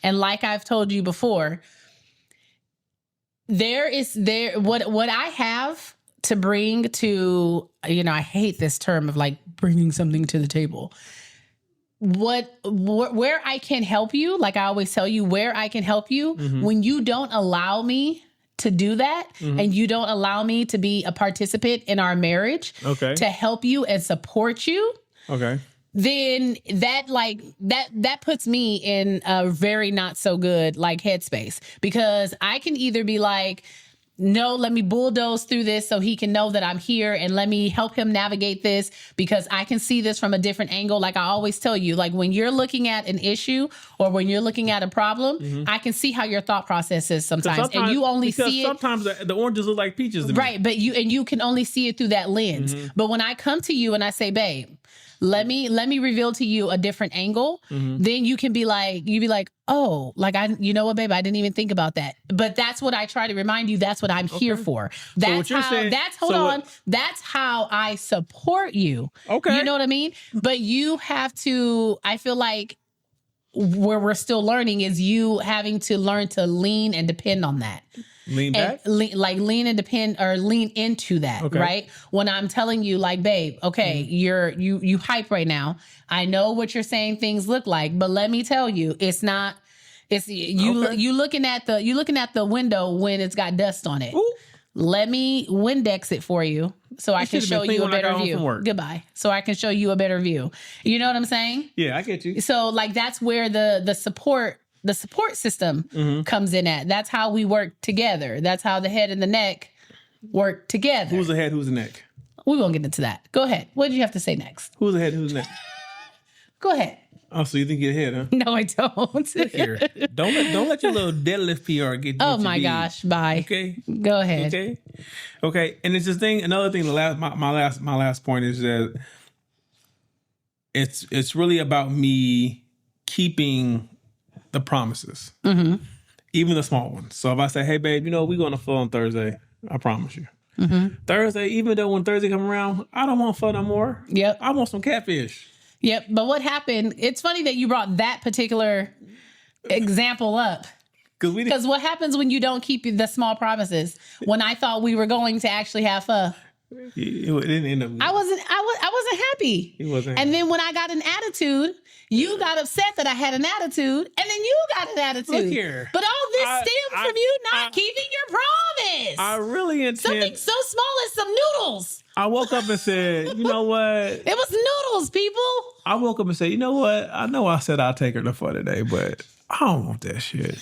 A: and like I've told you before, what I have to bring to, you know, I hate this term of like bringing something to the table. Where I can help you, like I always tell you, where I can help you, when you don't allow me to do that, and you don't allow me to be a participant in our marriage, to help you and support you, then that puts me in a very not so good like headspace, because I can either be like, no, let me bulldoze through this so he can know that I'm here, and let me help him navigate this because I can see this from a different angle. Like I always tell you, like when you're looking at an issue or when you're looking at a problem, I can see how your thought process is sometimes and you only see it.
B: Sometimes the oranges look like peaches to me.
A: Right, but you can only see it through that lens. But when I come to you and I say, babe, let me reveal to you a different angle. Then you be like, oh, like you know what, babe, I didn't even think about that. But that's what I try to remind you. That's what I'm here for. That's that's how I support you. Okay. You know what I mean? But you have to, I feel like where we're still learning is you having to learn to lean and depend on that.
B: Lean back?
A: Lean and depend or lean into that, right? When I'm telling you like, babe, okay, you hype right now. I know what you're saying things look like, but let me tell you, it's not, you looking at the window when it's got dust on it. Ooh. Let me Windex it for you so I can show you a better view. Goodbye. So I can show you a better view. You know what I'm saying?
B: Yeah, I get you.
A: So like that's where the support system comes in at. That's how we work together. That's how the head and the neck work together.
B: Who's the head? Who's the neck?
A: We won't get into that. Go ahead. What did you have to say next?
B: Who's the head? Who's the neck?
A: Go ahead.
B: Oh, so you think you're the head, huh?
A: No, I don't.
B: Look here. Don't let your little deadlift PR get.
A: Oh my gosh! Bye.
B: Okay.
A: Go ahead.
B: Okay. And it's this thing. Another thing. My last point is that it's really about me keeping the promises, even the small ones. So if I say, hey, babe, you know, we're going to pho on Thursday, I promise you. Thursday, even though when Thursday come around, I don't want pho no more.
A: Yep.
B: I want some catfish.
A: Yep. But what happened, it's funny that you brought that particular example up. Because what happens when you don't keep the small promises? When I thought we were going to actually have pho,
B: it didn't end up.
A: I wasn't happy.
B: He wasn't.
A: And then when I got an attitude, you got upset that I had an attitude, and then you got an attitude.
B: Look here.
A: But all this stemmed from you not keeping your promise.
B: I really intend.
A: Something so small as some noodles.
B: I woke up and said, you know what?
A: It was noodles, people.
B: I woke up and said, you know what? I know I said I'll take her to pho today, but I don't want that shit.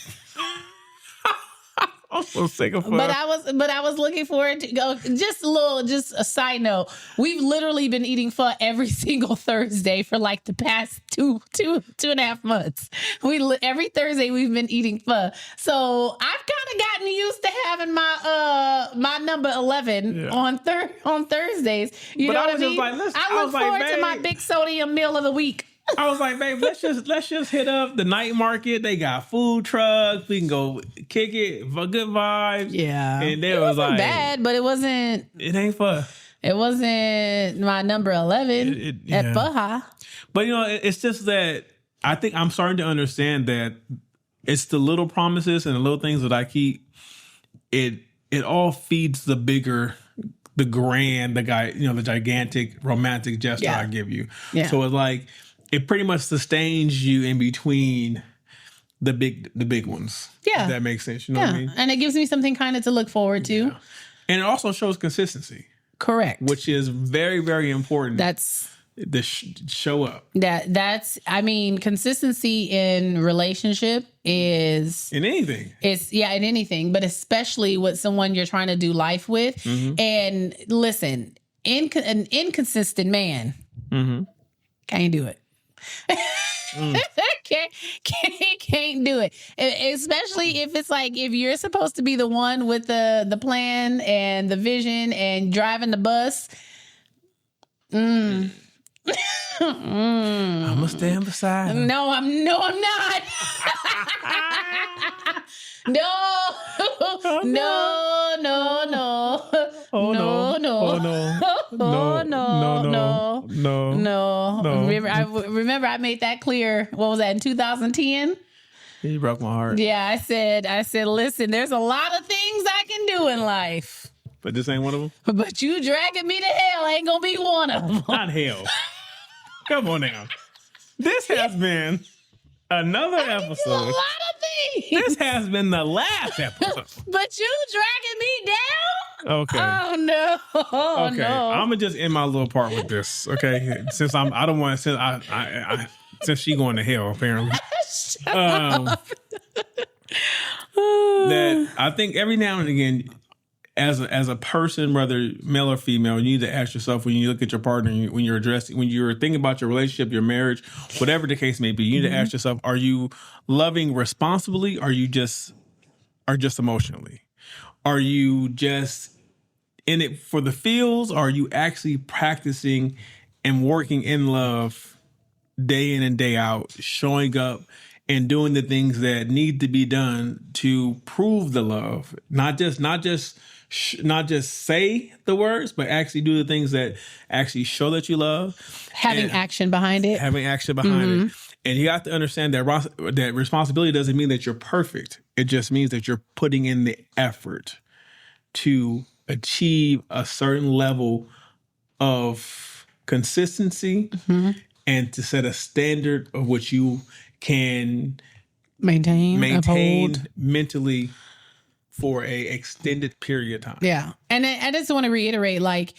B: I'm so sick of fun.
A: But I was looking forward to go. Just a side note. We've literally been eating pho every single Thursday for like the past two and a half months. Every Thursday we've been eating pho. So I've kind of gotten used to having my number 11 on Thursdays. You know what I mean? I look forward to my big sodium meal of the week.
B: I was like, babe, let's just hit up the night market. They got food trucks. We can go kick it for good vibes.
A: Yeah.
B: And it was like
A: bad, but it wasn't.
B: It ain't fun.
A: It wasn't my number 11 at Baja.
B: But you know, it's just that I think I'm starting to understand that it's the little promises and the little things that I keep. It all feeds the bigger, the grand, the gigantic romantic gesture I give you. Yeah. So it's like. It pretty much sustains you in between the big ones. Yeah. If that makes sense. You know what I mean?
A: And it gives me something kind of to look forward to. Yeah.
B: And it also shows consistency.
A: Correct.
B: Which is very, very important.
A: That's
B: show up.
A: Consistency in relationship is
B: in anything.
A: In anything, but especially with someone you're trying to do life with. Mm-hmm. And listen, an inconsistent man can't do it. Can't do it. Especially if it's like, if you're supposed to be the one with the plan and the vision and driving the bus.
B: I'm gonna stand beside him.
A: No, I'm not. No.
B: Oh,
A: no.
B: Oh,
A: no.
B: no. Oh, no.
A: Oh, no.
B: No.
A: Remember I made that clear. What was that, in 2010?
B: You broke my heart.
A: Yeah, I said, listen, there's a lot of things I can do in life,
B: but this ain't one of them.
A: But you dragging me to hell ain't gonna be one of them.
B: Not hell. Come on now. This has been another episode.
A: A lot of things.
B: This has been the last episode.
A: But you dragging me down?
B: Okay.
A: Oh no.
B: Okay.
A: No.
B: I'm gonna just end my little part with this. Okay. Since since she going to hell apparently. That I think every now and again, as a person, whether male or female, you need to ask yourself when you look at your partner, when you're thinking about your relationship, your marriage, whatever the case may be, you need to ask yourself: are you loving responsibly? Or are you just emotionally? Are you just in it for the feels? Or are you actually practicing and working in love day in and day out, showing up and doing the things that need to be done to prove the love? Not just say the words, but actually do the things that actually show that you love.
A: Having action behind it.
B: Having action behind it. And you have to understand that responsibility doesn't mean that you're perfect. It just means that you're putting in the effort to achieve a certain level of consistency and to set a standard of what you can maintain
A: uphold
B: mentally for a extended period of time.
A: Yeah. And I just want to reiterate, like,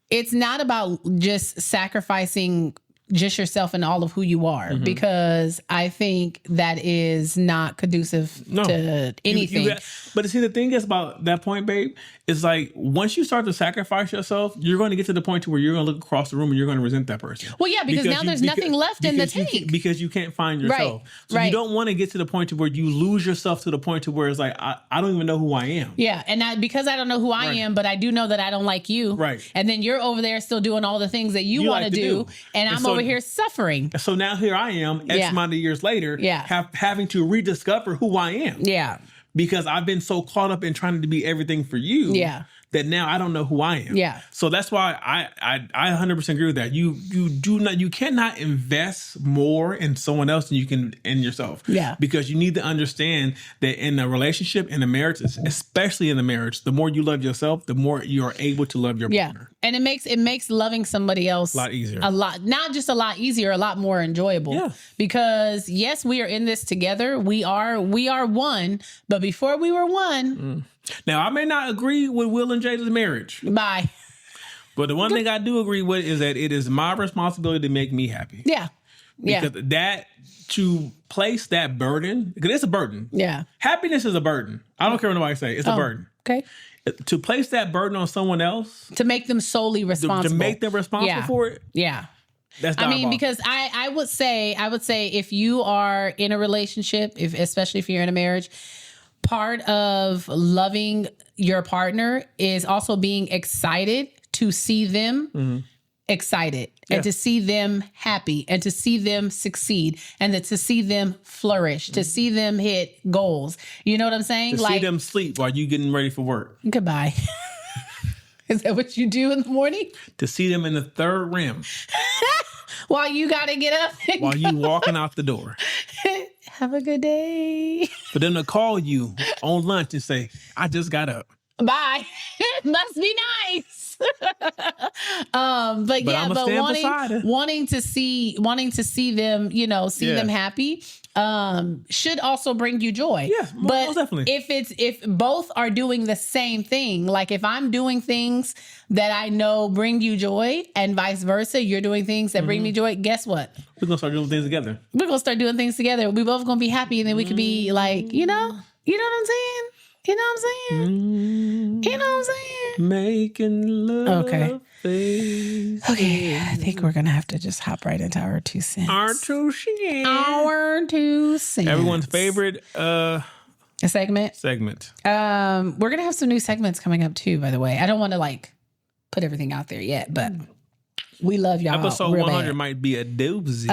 A: it's not about just sacrificing just yourself and all of who you are, because I think that is not conducive to anything.
B: But see, the thing is about that point, babe, is like once you start to sacrifice yourself, you're going to get to the point to where you're going to look across the room and you're going to resent that person.
A: Well, yeah, because now there's nothing left in the tank.
B: Because you can't find yourself. Right. So you don't want to get to the point to where you lose yourself to the point to where it's like, I don't even know who I am.
A: Yeah. And because I don't know who I am, but I do know that I don't like you.
B: Right.
A: And then you're over there still doing all the things that you want to do. And I'm over here suffering.
B: So now here I am, X amount of years later, having to rediscover who I am. Yeah. Because I've been so caught up in trying to be everything for you. Yeah. That now I don't know who I am. Yeah. So that's why I 100% agree with that. You cannot invest more in someone else than you can in yourself. Yeah. Because you need to understand that in a relationship, in a marriage, especially in a marriage, the more you love yourself, the more you are able to love your partner.
A: And it makes loving somebody else
B: a lot easier.
A: Not just a lot easier, a lot more enjoyable. Yeah. Because yes, we are in this together. We are one, but before we were one.
B: Now, I may not agree with Will and Jada's marriage.
A: Bye.
B: But the one thing I do agree with is that it is my responsibility to make me happy. Yeah. Because to place that burden, because it's a burden. Yeah. Happiness is a burden. I don't care what nobody say. It's a burden.
A: Okay.
B: To place that burden on someone else.
A: To make them solely responsible.
B: To make them responsible for it.
A: Yeah.
B: That's
A: I mean, because I would say if you are in a relationship, especially if you're in a marriage, part of loving your partner is also being excited to see them excited and to see them happy and to see them succeed and to see them flourish, to see them hit goals. You know what I'm saying?
B: To see them sleep while you getting ready for work.
A: Goodbye. Is that what you do in the morning?
B: To see them in the third rim.
A: While you got to get up.
B: While you walking out the door.
A: Have a good day.
B: For them to call you on lunch and say, I just got up.
A: Bye. Must be nice. But wanting to see them, them happy, should also bring you joy.
B: Yeah, most definitely.
A: If both are doing the same thing, like if I'm doing things that I know bring you joy and vice versa, you're doing things that bring me joy, guess what?
B: We're going to start doing things together.
A: We're going to start doing things together. We both going to be happy, and then we could be like, you know what I'm saying? You know what I'm saying? You know what I'm saying?
B: Making love.
A: Okay.
B: face.
A: Okay, I think we're going to have to just hop right into our 2 cents.
B: Our 2 cents.
A: Our 2 cents.
B: Everyone's favorite
A: segment.
B: We're
A: going to have some new segments coming up too, by the way. I don't want to put everything out there yet, but we love y'all.
B: Episode 100 might be a doozy.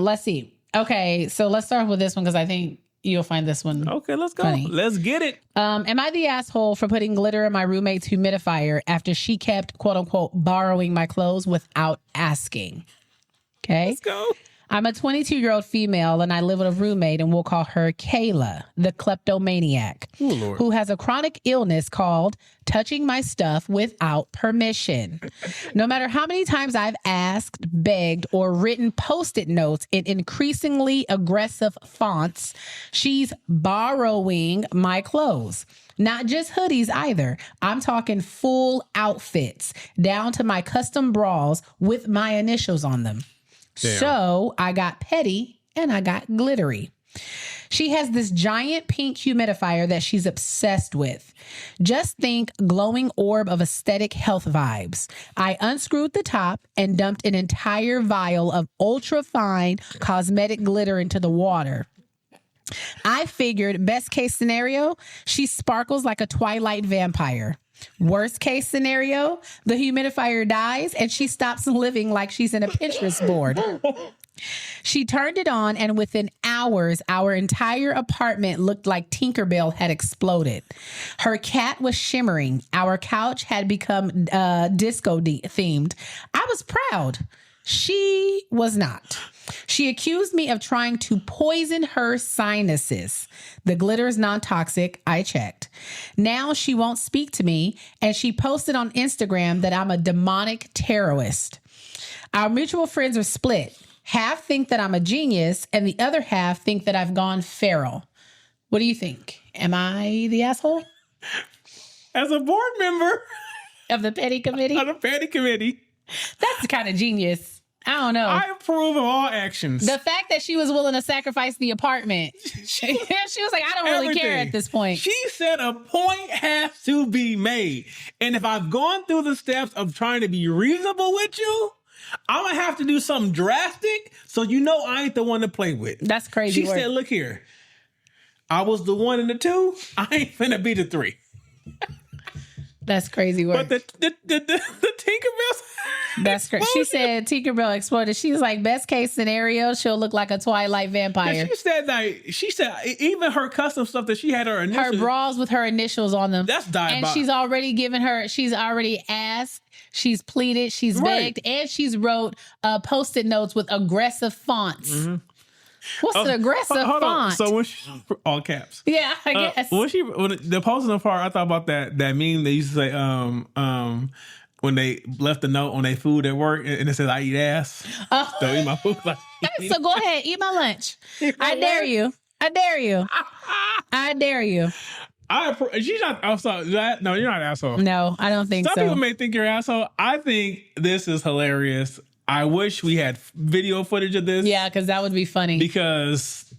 A: Let's see. Okay, so let's start with this one because I think you'll find this one.
B: Okay, let's go.
A: Funny.
B: Let's get it.
A: Am I the asshole for putting glitter in my roommate's humidifier after she kept, quote unquote, borrowing my clothes without asking? Okay.
B: Let's go.
A: I'm a 22-year-old female and I live with a roommate, and we'll call her Kayla, the kleptomaniac, who has a chronic illness called touching my stuff without permission. No matter how many times I've asked, begged, or written Post-it notes in increasingly aggressive fonts, she's borrowing my clothes. Not just hoodies either. I'm talking full outfits, down to my custom bras with my initials on them. Damn. So I got petty and I got glittery. She has this giant pink humidifier that she's obsessed with. Just think glowing orb of aesthetic health vibes. I unscrewed the top and dumped an entire vial of ultra fine cosmetic glitter into the water. I figured best case scenario, she sparkles like a Twilight vampire. Worst case scenario, the humidifier dies and she stops living like she's in a Pinterest board. She turned it on, and within hours, our entire apartment looked like Tinkerbell had exploded. Her cat was shimmering. Our couch had become disco themed. I was proud. She was not. She accused me of trying to poison her sinuses. The glitter is non-toxic. I checked. Now she won't speak to me, and she posted on Instagram that I'm a demonic terrorist. Our mutual friends are split. Half think that I'm a genius, and the other half think that I've gone feral. What do you think? Am I the asshole?
B: As a board member
A: of the petty committee?
B: Of the petty committee.
A: That's kind of genius. I don't know.
B: I approve of all actions.
A: The fact that she was willing to sacrifice the apartment. She was like, I don't really care at this point.
B: She said a point has to be made. And if I've gone through the steps of trying to be reasonable with you, I'm going to have to do something drastic so you know I ain't the one to play with.
A: That's crazy.
B: She said, look here. I was the 1 and the 2. I ain't finna be the 3.
A: That's crazy work.
B: But the Tinkerbell.
A: That's great. She said Tinkerbell exploded. She's like, best case scenario, she'll look like a Twilight vampire.
B: And she said even her custom stuff that she had her initials.
A: Her bras with her initials on them.
B: That's diabolical.
A: And she's already asked, she's pleaded, she's begged, and she's wrote Post-it notes with aggressive fonts. Mm-hmm. What's an aggressive font? On.
B: So when she, all caps.
A: Yeah, I guess.
B: When the posting part, I thought about that meme they used to say, when they left a note on their food at work and it says, I eat ass. So eat my food.
A: So go ahead, eat my lunch. I dare you. I dare you. I dare you.
B: She's not asshole. No, you're not an asshole.
A: No, I don't think so.
B: Some people may think you're an asshole. I think this is hilarious. I wish we had video footage of this.
A: Yeah, because that would be funny.
B: Because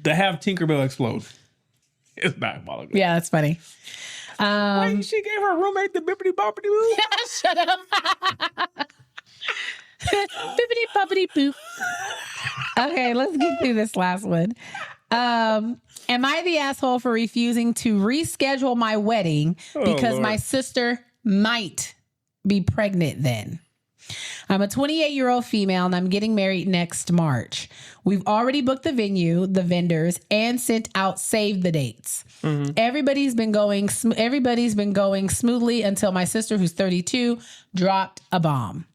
B: to have Tinkerbell explode, it's diabolical.
A: Yeah, that's funny.
B: Wait, she gave her roommate the bippity boppity boo?
A: Shut up. Bippity boppity boop. Okay, let's get through this last one. Am I the asshole for refusing to reschedule my wedding because my sister might be pregnant then? I'm a 28-year-old female and I'm getting married next March. We've already booked the venue, the vendors, and sent out save the dates. Mm-hmm. Everybody's been going smoothly until my sister, who's 32, dropped a bomb.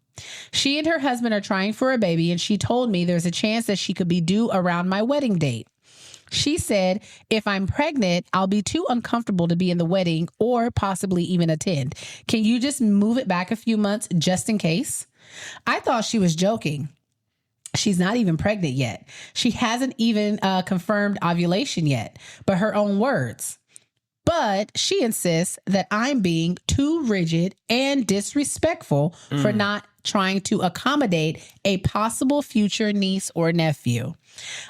A: She and her husband are trying for a baby, and she told me there's a chance that she could be due around my wedding date. She said, if I'm pregnant, I'll be too uncomfortable to be in the wedding or possibly even attend. Can you just move it back a few months just in case? I thought she was joking. She's not even pregnant yet. She hasn't even confirmed ovulation yet, but her own words. But she insists that I'm being too rigid and disrespectful for not trying to accommodate a possible future niece or nephew.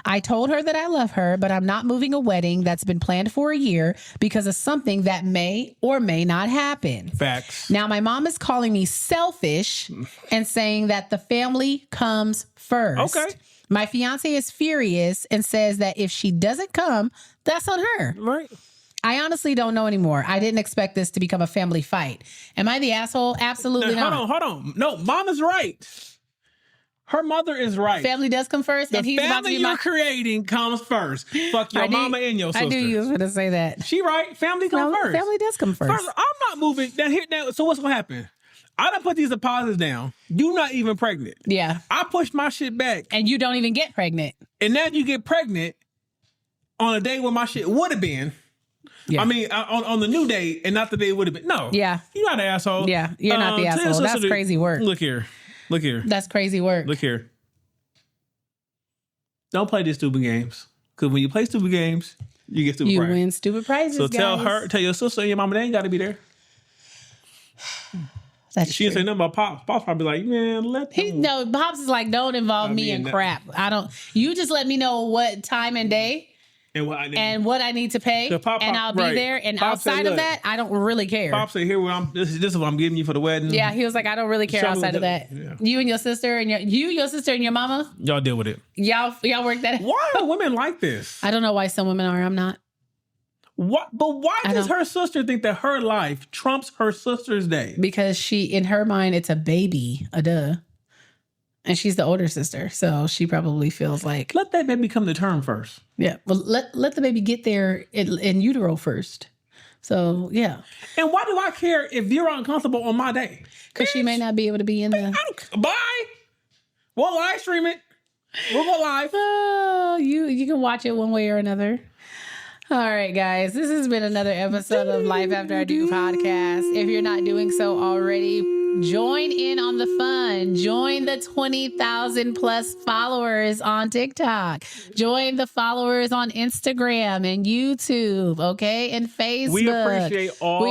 A: I told her that I love her, but I'm not moving a wedding that's been planned for a year because of something that may or may not happen.
B: Facts.
A: Now, my mom is calling me selfish and saying that the family comes first.
B: Okay.
A: My fiance is furious and says that if she doesn't come, that's on her.
B: Right.
A: I honestly don't know anymore. I didn't expect this to become a family fight. Am I the asshole? Absolutely not.
B: Hold on. No, mom is right. Her mother is right.
A: Family does come first, and he's about to be
B: the family you're creating comes first. Fuck your mama and your sister.
A: I knew you was going to say that.
B: She right. Family comes first.
A: Family does come first.
B: I'm not moving. So what's going to happen? I done put these deposits down. You're not even pregnant.
A: Yeah.
B: I pushed my shit back.
A: And you don't even get pregnant.
B: And now you get pregnant on a day when my shit would have been. Yeah. I mean, on the new day and not the day it would have been. No.
A: Yeah.
B: You're not an asshole.
A: Yeah. You're not the asshole. That's crazy work.
B: Look here.
A: That's crazy work.
B: Look here. Don't play these stupid games. Because when you play stupid games, you get stupid prizes. You win
A: stupid prizes,
B: so tell your sister and your mama they ain't got to be there. She didn't say nothing about Pops. Pops probably like, man, let them.
A: No, Pops is like, don't involve me in crap. You just let me know what time and day. And what I need to pay, and I'll be there. And Pop outside of that, I don't really care.
B: Pop said, "Here, this is what I'm giving you for the wedding."
A: Yeah, he was like, "I don't really care outside of that." Yeah. You and your sister and your sister and your mama,
B: y'all deal with it.
A: Y'all work that.
B: Why are women like this?
A: I don't know why some women are. I'm not.
B: What? But why does her sister think that her life trumps her sister's day?
A: Because in her mind, it's a baby, duh. And she's the older sister, so she probably feels like...
B: Let that baby come to term first.
A: Yeah, well, let the baby get there in utero first. So, yeah.
B: And why do I care if you're uncomfortable on my day?
A: Because she may not be able to be in the...
B: Bye! We'll live stream it. We'll go live.
A: Oh, you can watch it one way or another. All right, guys. This has been another episode of Life After I Do podcast. If you're not doing so already... join in on the fun. Join the 20,000 plus followers on TikTok. Join the followers on Instagram and YouTube, okay? And Facebook. We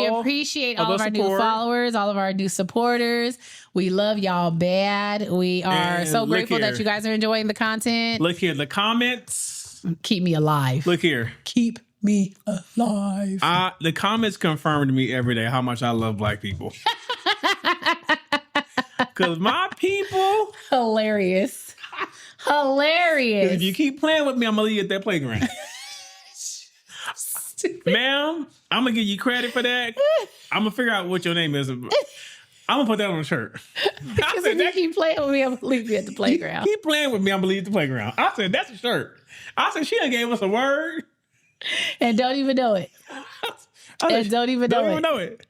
A: appreciate all of our new followers, all of our new supporters. We love y'all bad. We are so grateful that you guys are enjoying the content.
B: Look here, the comments.
A: Keep me alive.
B: Look here.
A: Keep me alive.
B: The comments confirm to me every day how much I love Black people. Because my people...
A: Hilarious.
B: If you keep playing with me, I'm going to leave you at that playground. Ma'am, I'm going to give you credit for that. I'm going to figure out what your name is. I'm going to put that on a shirt.
A: Because if you keep playing with me, I'm going to leave you at the playground.
B: Keep playing with me, I'm going to leave you at the playground. I said, that's a shirt. I said, she done gave us a word.
A: And don't even know it. Don't even know it.
B: Don't even know it.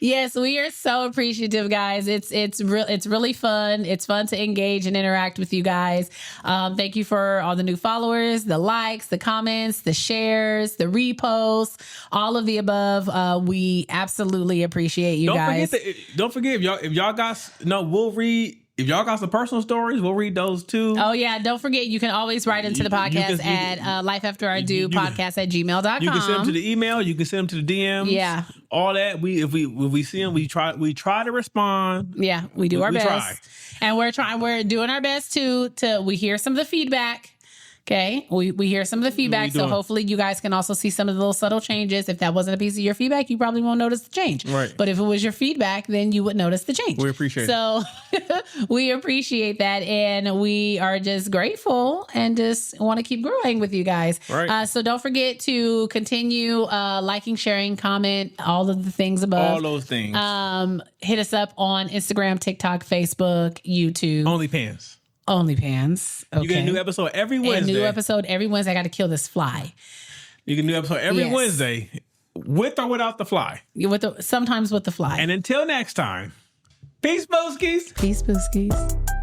A: Yes, we are so appreciative, guys. It's really fun. It's fun to engage and interact with you guys. Thank you for all the new followers, the likes, the comments, the shares, the reposts, all of the above. We absolutely appreciate you guys.
B: Don't forget if y'all got we'll read. If y'all got some personal stories, we'll read those too.
A: Oh, yeah. Don't forget, you can always write into the podcast at lifeafterido@gmail.com.
B: You can send them to the email. You can send them to the DMs.
A: Yeah.
B: All that. If we see them, we try to respond.
A: Yeah, we do our best. And we're doing our best to we hear some of the feedback. Okay, we hear some of the feedback, so hopefully you guys can also see some of the little subtle changes. If that wasn't a piece of your feedback, you probably won't notice the change.
B: Right.
A: But if it was your feedback, then you would notice the change.
B: We appreciate it.
A: So we appreciate that, and we are just grateful and just want to keep growing with you guys.
B: Right.
A: So don't forget to continue liking, sharing, comment, all of the things above.
B: All those things.
A: Hit us up on Instagram, TikTok, Facebook, YouTube. OnlyPans. Okay.
B: You get a new episode every Wednesday.
A: I got to kill this fly.
B: You get a new episode every Wednesday, with or without the fly.
A: Sometimes with the fly.
B: And until next time, peace, Booskies.
A: Peace, Booskies.